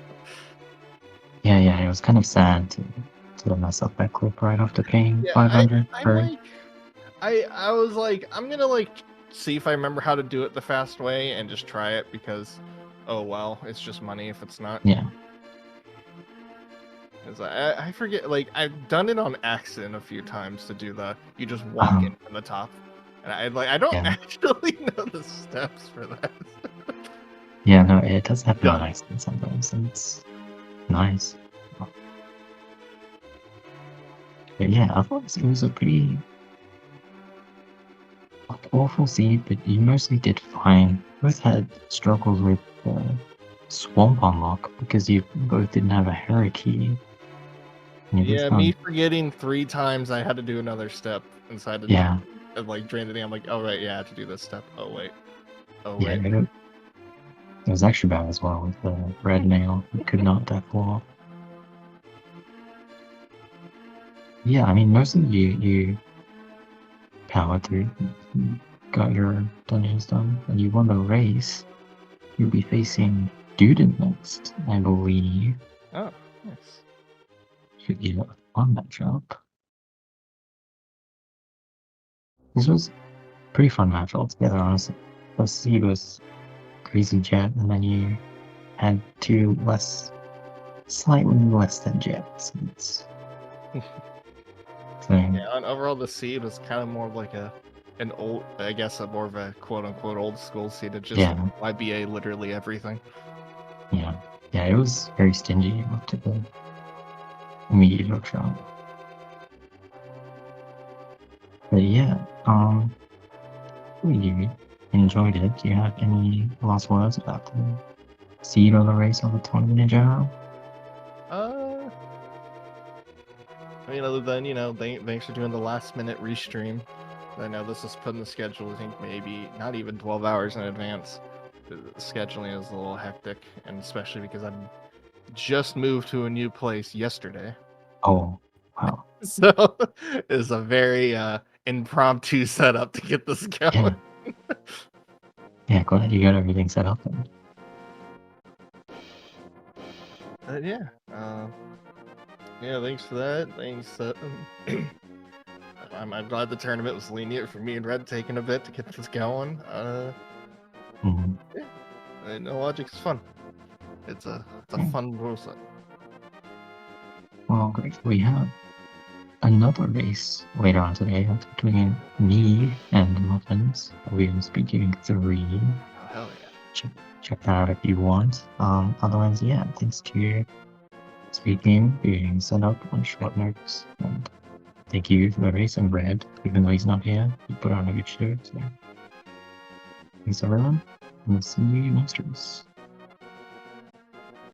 Yeah, it was kind of sad to mess up that clip right after paying 500 for. I was like, I'm gonna see if I remember how to do it the fast way and just try it because, oh well, it's just money if it's not. Yeah. I forget, I've done it on accident a few times to do you just walk in from the top, and I don't actually know the steps for that. Yeah, no, it does happen on accident sometimes, and it's nice. But yeah, I thought it was a pretty awful seed, but you mostly did fine. Both had struggles with Swamp unlock because you both didn't have a hierarchy. Yeah, me forgetting 3 times I had to do another step inside the drain the dam. Like, oh right, yeah, I have to do this step. Oh wait. It was extra bad as well with the red nail. You could not death wall. Yeah, I mean, mostly you powered through, got your dungeons done, and you won the race. You'll be facing Duden next, I believe. Oh, nice. Should get a fun matchup. This was a pretty fun match altogether, honestly. First seed was Crazy Jet, and then you had 2 slightly less than Jets. Yeah, and overall the seed was kind of more of like an old, I guess, more of a quote-unquote old school seed. It just YBA literally everything. Yeah, it was very stingy up to the immediate hook shot. But yeah, you enjoyed it. Do you have any last words about the seed or the race or the tournament in general? I mean, other than, thanks for doing the last minute restream. I know this is put in the schedule, I think maybe not even 12 hours in advance. The scheduling is a little hectic, and especially because I just moved to a new place yesterday. Oh, wow. So it's a very impromptu setup to get this going. Yeah, glad you got everything set up then. Yeah. Yeah, thanks for that. Thanks. I'm glad the tournament was lenient for me and Red taking a bit to get this going. Mhm. Yeah, no logic is fun. It's a Okay. fun rule set. Well, great. We have another race later on today. That's between me and Muffins. We have SpeedGaming 3. Oh hell yeah! Check that out if you want. Otherwise, yeah, thanks to SpeedGaming being set up on short notice. And thank you for the race and Red, even though he's not here. He put on a good show. So thanks everyone. And we'll see you next race.